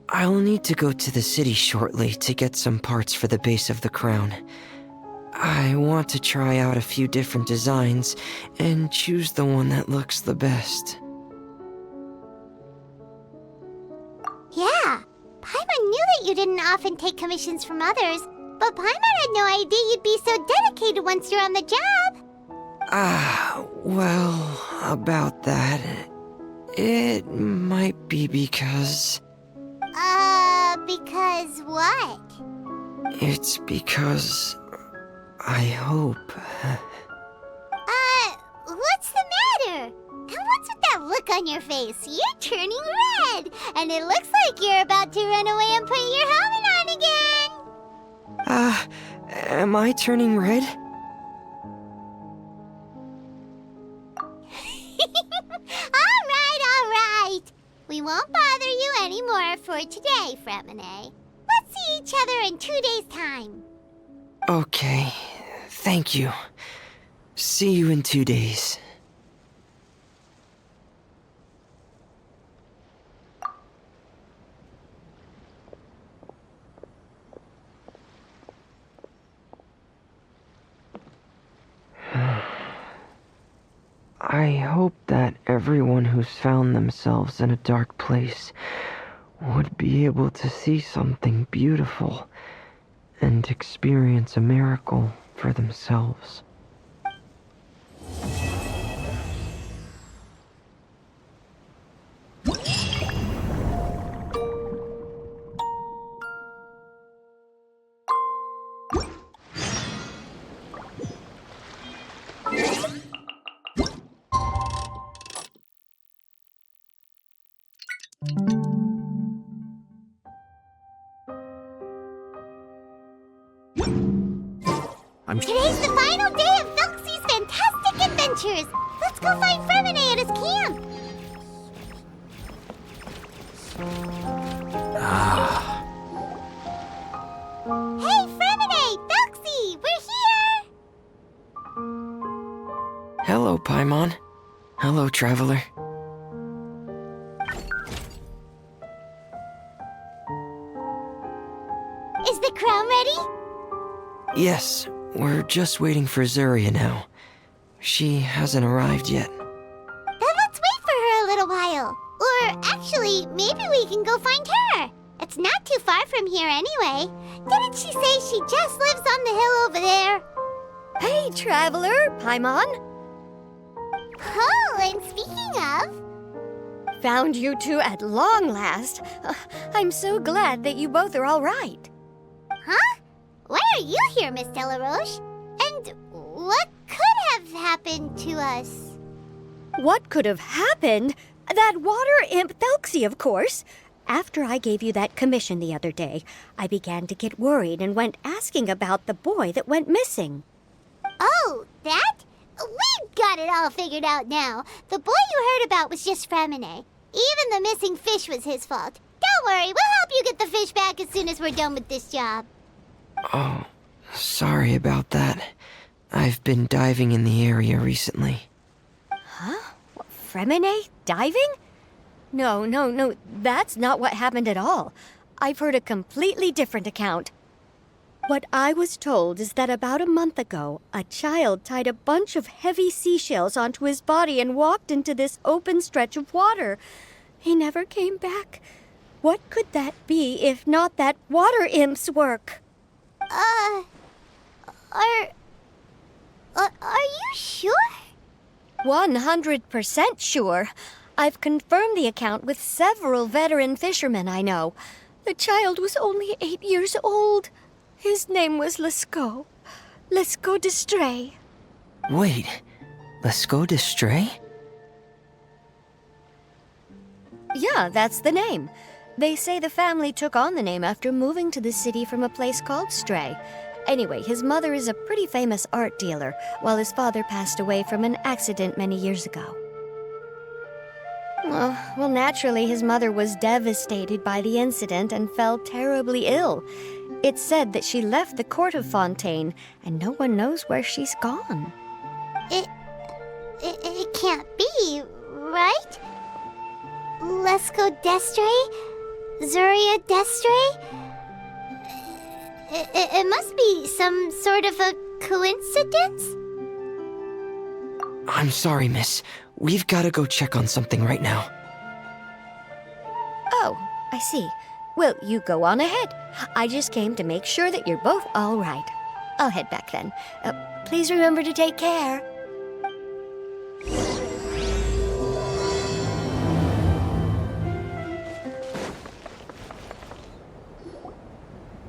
I'll need to go to the city shortly to get some parts for the base of the crown. I want to try out a few different designs and choose the one that looks the best. Yeah, Paimon knew that you didn't often take commissions from others, but Paimon had no idea you'd be so dedicated once you're on the job. Well, about that, it might be because... Because what? It's because... I hope... What's the matter? And what's with that look on your face? You're turning red, and it looks like you're about to run away and put your helmet on again. Am I turning red? All right. We won't bother you anymore for today, Fremine. Let's see each other in 2 days' time. Okay, thank you. See you in 2 days. I hope that everyone who's found themselves in a dark place would be able to see something beautiful and experience a miracle for themselves. Today's the final day of Thelxie's fantastic adventures. Let's go find Fremine at his camp. Hey, Fremine! Thelxie! We're here! Hello, Paimon. Hello, traveler. Is the crown ready? Yes, we're just waiting for Zuria now. She hasn't arrived yet. Then let's wait for her a little while. Or actually, maybe we can go find her. It's not too far from here anyway. Didn't she say she just lives on the hill over there? Hey, traveler, Paimon. Oh, and speaking of... Found you two at long last. I'm so glad that you both are all right. Huh? Why are you here, Miss Delaroche? And what could have happened to us? What could have happened? That water imp Thelxie, of course. After I gave you that commission the other day, I began to get worried and went asking about the boy that went missing. Oh, that? We've got it all figured out now. The boy you heard about was just Fremine. Even the missing fish was his fault. Don't worry, we'll help you get the fish back as soon as we're done with this job. Oh, sorry about that. I've been diving in the area recently. Fremine? Diving? No, that's not what happened at all. I've heard a completely different account. What I was told is that about a month ago, a child tied a bunch of heavy seashells onto his body and walked into this open stretch of water. He never came back. What could that be if not that water imp's work? Are you sure? 100% sure. I've confirmed the account with several veteran fishermen I know. The child was only 8 years old. His name was Lescaut. Lescaut d'Estray. Wait, Lescaut d'Estray? Yeah, that's the name. They say the family took on the name after moving to the city from a place called Stray. Anyway, his mother is a pretty famous art dealer, while his father passed away from an accident many years ago. Well, naturally, his mother was devastated by the incident and fell terribly ill. It's said that she left the court of Fontaine, and no one knows where she's gone. It can't be, right? Lescaut d'Estray? Zuria d'Estray? It must be some sort of a coincidence? I'm sorry, miss. We've got to go check on something right now. Oh, I see. Well, you go on ahead. I just came to make sure that you're both all right. I'll head back then. Please remember to take care.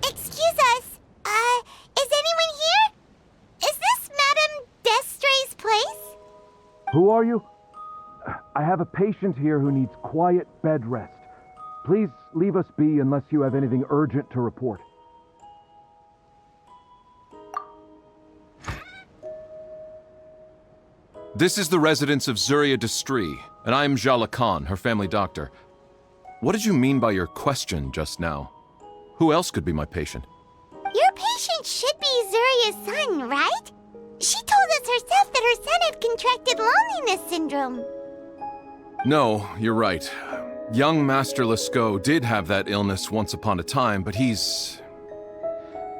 Excuse us. Is anyone here? Is this Madame d'Estray's place? Who are you? I have a patient here who needs quiet bed rest. Please leave us be unless you have anything urgent to report. This is the residence of Zuria d'Estray, and I'm Jala Khan, her family doctor. What did you mean by your question just now? Who else could be my patient? Your patient should be Zuria's son, right? She told us herself that her son had contracted loneliness syndrome. No, you're right. Young Master Lescaut did have that illness once upon a time, but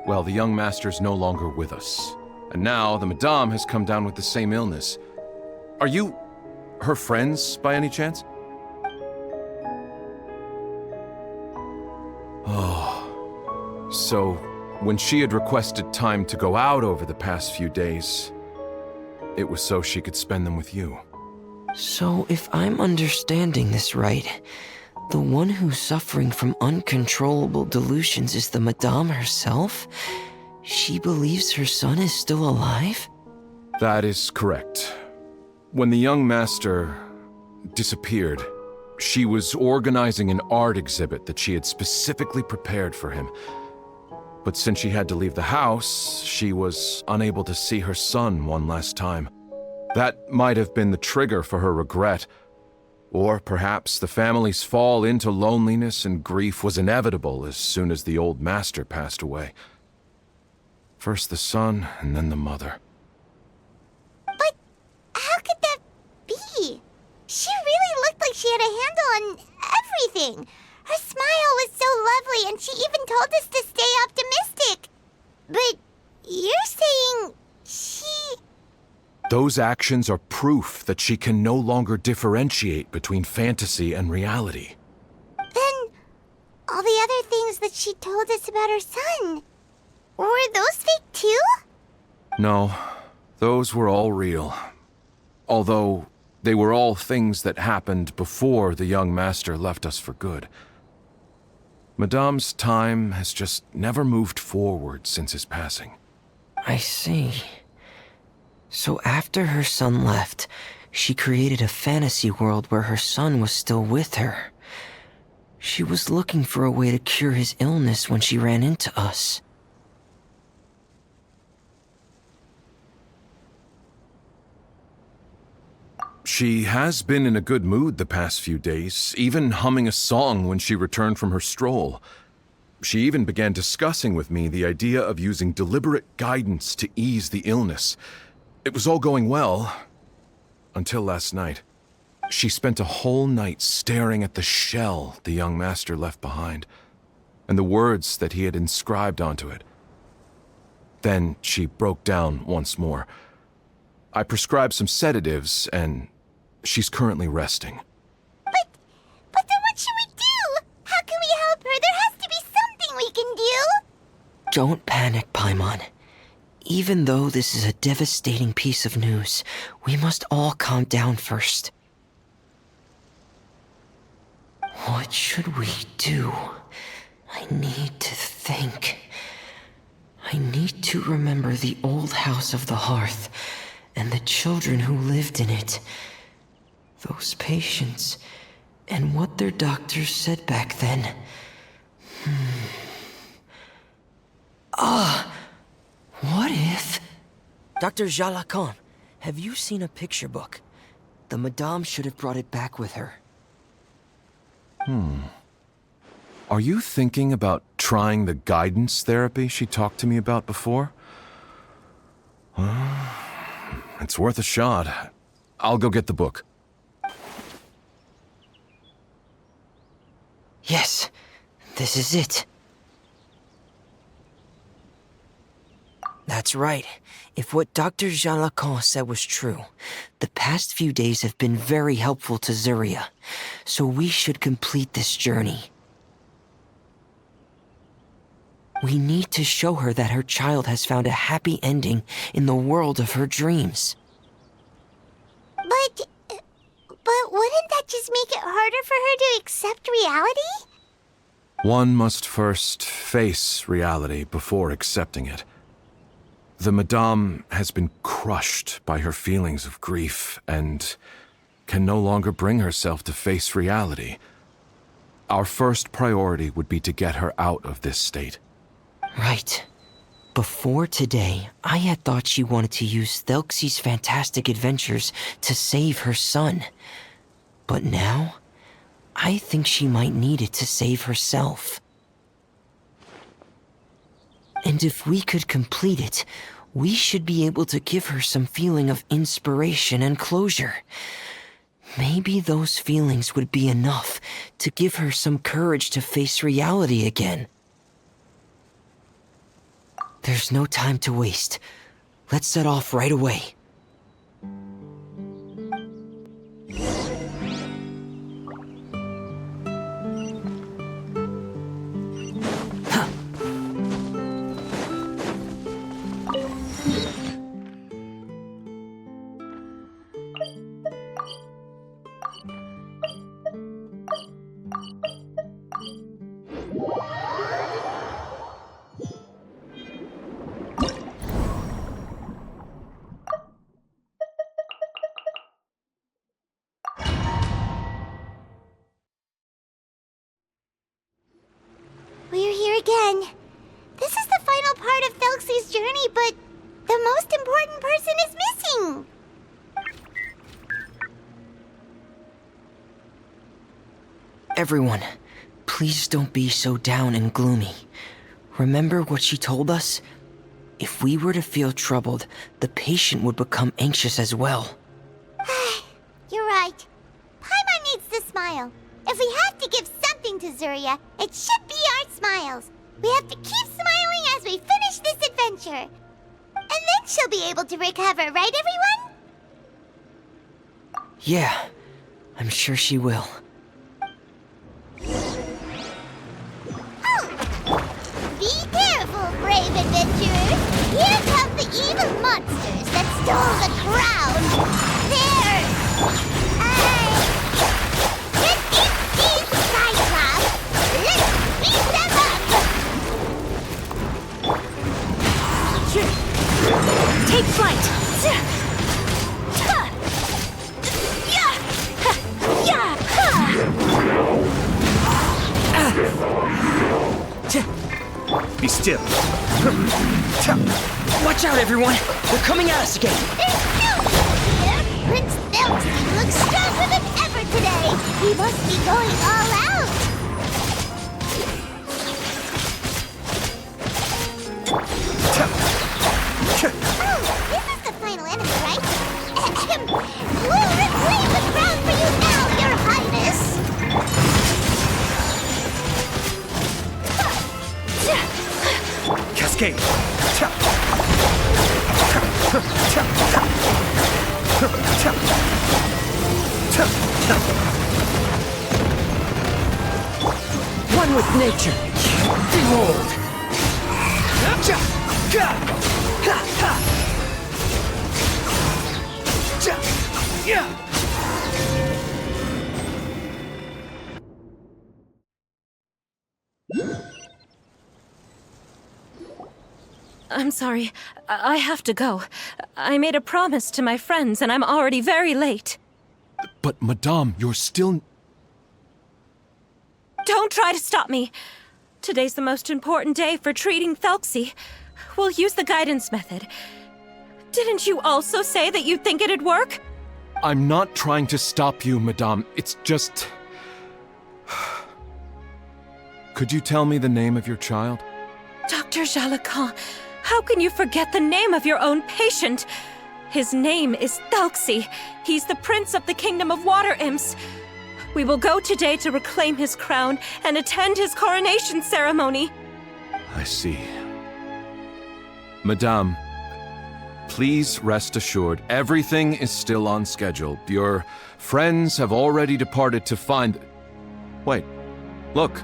well, the young master's no longer with us. And now the Madame has come down with the same illness. Are you her friends, by any chance? Oh. So, when she had requested time to go out over the past few days, it was so she could spend them with you. So, if I'm understanding this right, the one who's suffering from uncontrollable delusions is the Madame herself? She believes her son is still alive? That is correct. When the young master disappeared, she was organizing an art exhibit that she had specifically prepared for him. But since she had to leave the house, she was unable to see her son one last time. That might have been the trigger for her regret. Or perhaps the family's fall into loneliness and grief was inevitable as soon as the old master passed away. First the son, and then the mother. But how could that be? She really looked like she had a handle on everything. Her smile was so lovely, and she even told us to stay optimistic. But you're saying she... Those actions are proof that she can no longer differentiate between fantasy and reality. Then all the other things that she told us about her son, were those fake too? No, those were all real. Although they were all things that happened before the young master left us for good. Madame's time has just never moved forward since his passing. I see. So after her son left, she created a fantasy world where her son was still with her. She was looking for a way to cure his illness when she ran into us. She has been in a good mood the past few days, even humming a song when she returned from her stroll. She even began discussing with me the idea of using deliberate guidance to ease the illness. It was all going well, until last night. She spent a whole night staring at the shell the young master left behind, and the words that he had inscribed onto it. Then she broke down once more. I prescribed some sedatives, and she's currently resting. But then what should we do? How can we help her? There has to be something we can do. Don't panic, Paimon. Even though this is a devastating piece of news, we must all calm down first. What should we do? I need to think. I need to remember the old house of the hearth and the children who lived in it. Those patients, and what their doctors said back then. What if... Dr. Jalacan, have you seen a picture book? The Madame should have brought it back with her. Are you thinking about trying the guidance therapy she talked to me about before? It's worth a shot. I'll go get the book. Yes, this is it. That's right. If what Dr. Jalacan said was true, the past few days have been very helpful to Zuria, so we should complete this journey. We need to show her that her child has found a happy ending in the world of her dreams. But wouldn't that just make it harder for her to accept reality? One must first face reality before accepting it. The Madame has been crushed by her feelings of grief and can no longer bring herself to face reality. Our first priority would be to get her out of this state. Right. Before today, I had thought she wanted to use Thelxie's fantastic adventures to save her son. But now, I think she might need it to save herself. And if we could complete it, we should be able to give her some feeling of inspiration and closure. Maybe those feelings would be enough to give her some courage to face reality again. There's no time to waste. Let's set off right away. sorry, but the most important person is missing. Everyone, please don't be so down and gloomy. Remember what she told us? If we were to feel troubled, the patient would become anxious as well. You're right. Paimon needs to smile. If we have to give something to Zuria, it should be our smiles. We have to keep smiling as we finish this adventure. And then she'll be able to recover, right, everyone? Yeah, I'm sure she will. Be careful, brave adventurers! Here come the evil monsters that stole the crown! There! Get these Cyclops! Let's beat them up! Take flight! Be still. Watch out, everyone! They're coming at us again! There's no there! Prince Thelxie looks stronger than ever today! He must be going all out! Oh, this is the final enemy, right? We'll reclaim the crown for you now, Your Highness! Cascade. One with nature! Behold! I'm sorry. I have to go. I made a promise to my friends, and I'm already very late. But, Madame, you're still... Don't try to stop me. Today's the most important day for treating Thelxie. We'll use the guidance method. Didn't you also say that you think it'd work? I'm not trying to stop you, Madame. It's just... Could you tell me the name of your child? Dr. Jalacan, how can you forget the name of your own patient? His name is Thelxie. He's the prince of the kingdom of water imps. We will go today to reclaim his crown and attend his coronation ceremony. I see. Madame, please rest assured, everything is still on schedule. Your friends have already departed to find... Wait, look.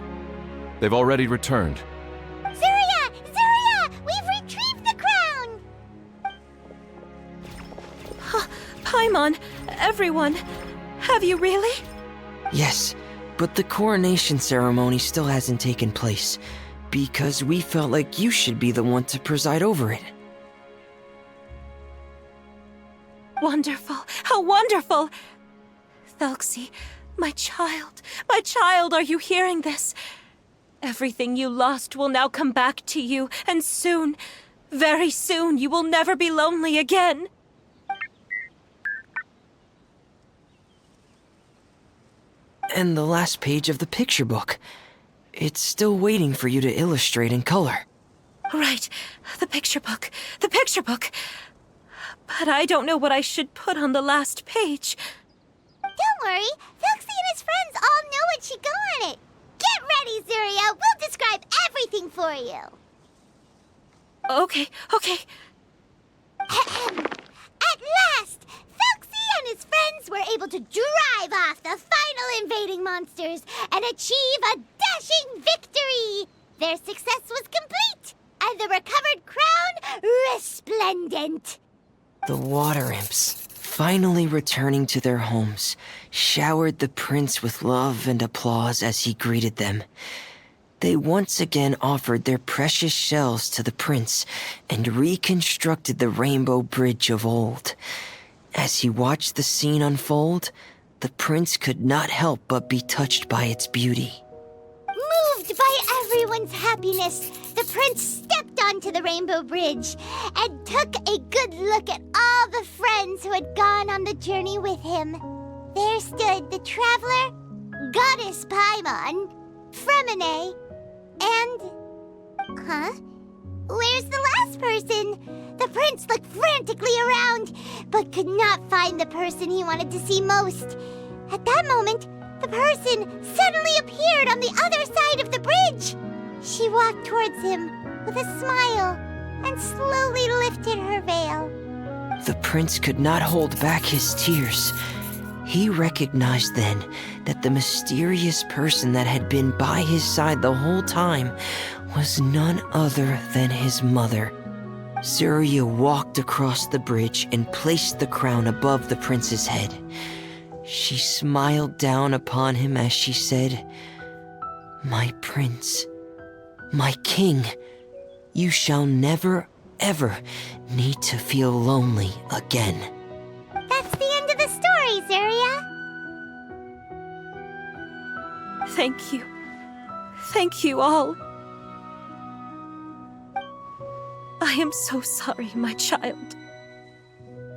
They've already returned. Zuria! Zuria! We've retrieved the crown! Paimon, everyone, have you really? Yes, but the coronation ceremony still hasn't taken place, because we felt like you should be the one to preside over it. Wonderful! How wonderful! Thelxie, my child, are you hearing this? Everything you lost will now come back to you, and soon, very soon, you will never be lonely again. And the last page of the picture book. It's still waiting for you to illustrate in color. Right, the picture book. But I don't know what I should put on the last page. Don't worry, Thelxie and his friends all know what should go on it. Get ready, Zuria. We'll describe everything for you. Okay. At last, Thelxie and his friends were able to drive off the final invading monsters and achieve a dashing victory. Their success was complete, and the recovered crown resplendent. The water imps, finally returning to their homes, showered the prince with love and applause as he greeted them. They once again offered their precious shells to the prince and reconstructed the rainbow bridge of old. As he watched the scene unfold, the prince could not help but be touched by its beauty. Move Moved by everyone's happiness, the prince stepped onto the Rainbow Bridge and took a good look at all the friends who had gone on the journey with him. There stood the traveler, Goddess Paimon, Fremine, and... Huh? Where's the last person? The prince looked frantically around, but could not find the person he wanted to see most. At that moment, the person suddenly appeared on the other side of the bridge. She walked towards him with a smile and slowly lifted her veil. The prince could not hold back his tears. He recognized then that the mysterious person that had been by his side the whole time was none other than his mother. Zuria walked across the bridge and placed the crown above the prince's head. She smiled down upon him as she said, "My prince, my king, you shall never, ever need to feel lonely again." That's the end of the story, Zuria. Thank you. Thank you all. I am so sorry, my child.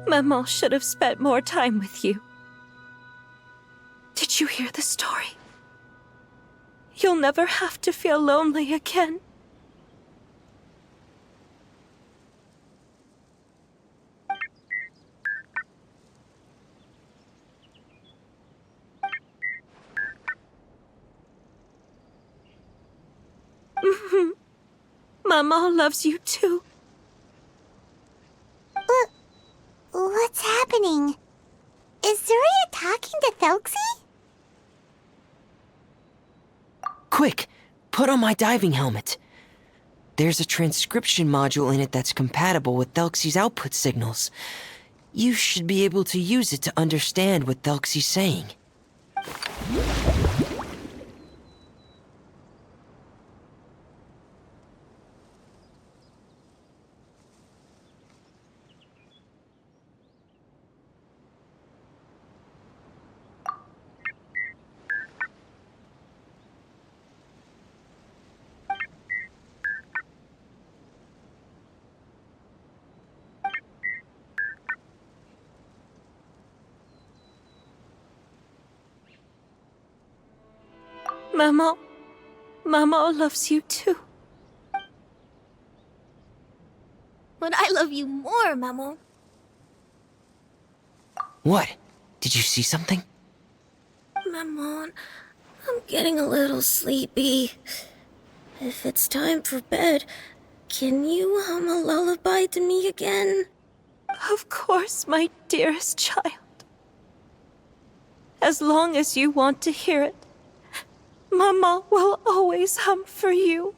Maman should have spent more time with you. Did you hear the story? You'll never have to feel lonely again. Maman loves you too. What's happening? Is Zuria talking to Thelxie? Quick, put on my diving helmet. There's a transcription module in it that's compatible with Thelxie's output signals. You should be able to use it to understand what Thelxie's saying. Maman loves you too. But I love you more, Maman. What? Did you see something? Maman, I'm getting a little sleepy. If it's time for bed, can you hum a lullaby to me again? Of course, my dearest child. As long as you want to hear it, Mama will always hum for you.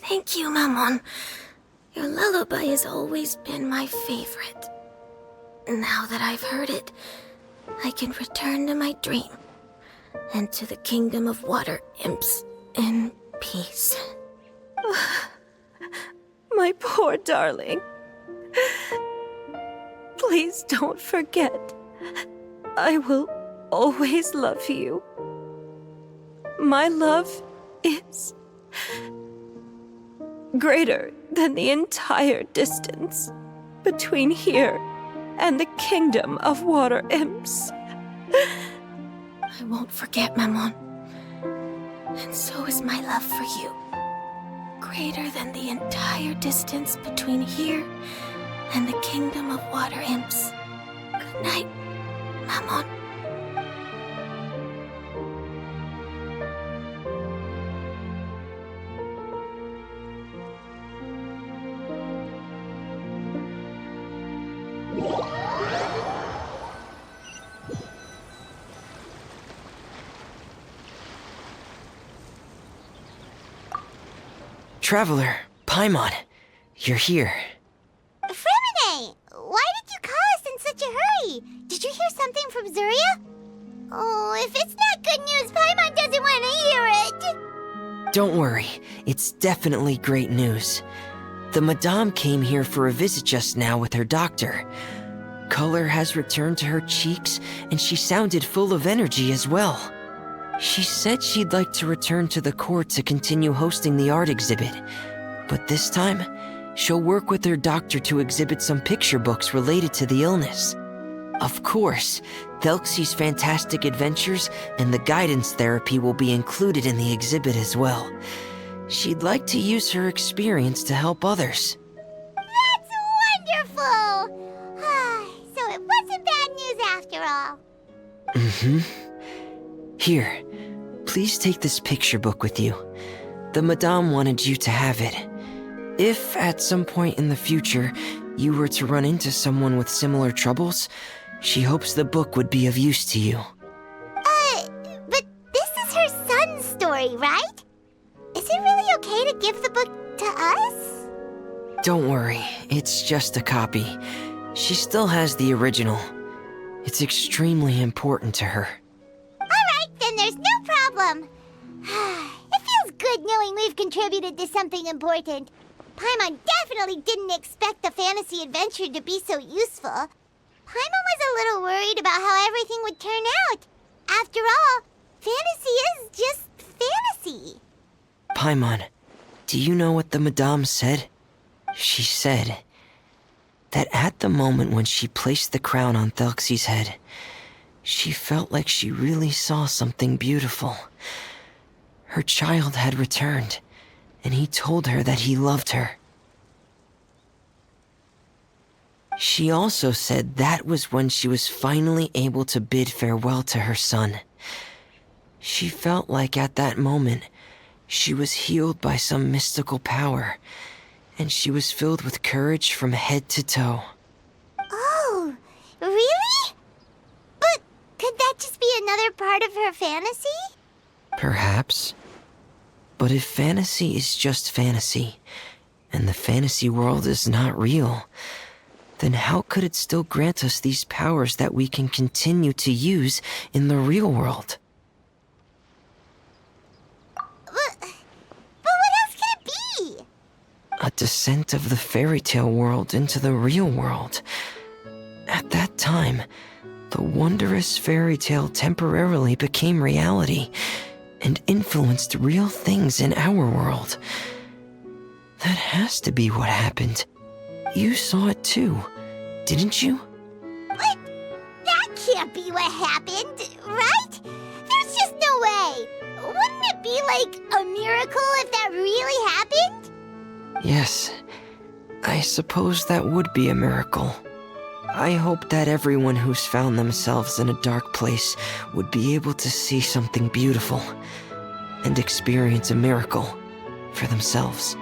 Thank you, Maman. Your lullaby has always been my favorite. Now that I've heard it, I can return to my dream and to the kingdom of water imps in peace. My poor darling. Please don't forget. I will always love you. My love is greater than the entire distance between here and the kingdom of water imps. I won't forget, Maman. And so is my love for you. Greater than the entire distance between here and the kingdom of water imps. Good night, Maman. Traveler, Paimon, you're here. Fremine! Why did you call us in such a hurry? Did you hear something from Zuria? Oh, if it's not good news, Paimon doesn't want to hear it. Don't worry, it's definitely great news. The Madame came here for a visit just now with her doctor. Color has returned to her cheeks, and she sounded full of energy as well. She said she'd like to return to the court to continue hosting the art exhibit. But this time, she'll work with her doctor to exhibit some picture books related to the illness. Of course, Thelxie's fantastic adventures and the guidance therapy will be included in the exhibit as well. She'd like to use her experience to help others. That's wonderful! So it wasn't bad news after all. Here, please take this picture book with you. The Madame wanted you to have it. If at some point in the future you were to run into someone with similar troubles, she hopes the book would be of use to you. But this is her son's story, right? Is it really okay to give the book to us? Don't worry, it's just a copy. She still has the original. It's extremely important to her. Alright, then there's no problem. It feels good knowing we've contributed to something important. Paimon definitely didn't expect the fantasy adventure to be so useful. Paimon was a little worried about how everything would turn out. After all, fantasy is just fantasy. Paimon, do you know what the Madame said? She said that at the moment when she placed the crown on Thelxie's head, she felt like she really saw something beautiful. Her child had returned, and he told her that he loved her. She also said that was when she was finally able to bid farewell to her son. She felt like at that moment, she was healed by some mystical power, and she was filled with courage from head to toe. Oh, really? But could that just be another part of her fantasy? Perhaps. But if fantasy is just fantasy, and the fantasy world is not real, then how could it still grant us these powers that we can continue to use in the real world? But what else could it be? A descent of the fairy tale world into the real world. At that time, the wondrous fairy tale temporarily became reality and influenced real things in our world. That has to be what happened. You saw it too, didn't you? But that can't be what happened, right? There's just no way. Wouldn't it be like a miracle if that really happened? Yes, I suppose that would be a miracle. I hope that everyone who's found themselves in a dark place would be able to see something beautiful and experience a miracle for themselves.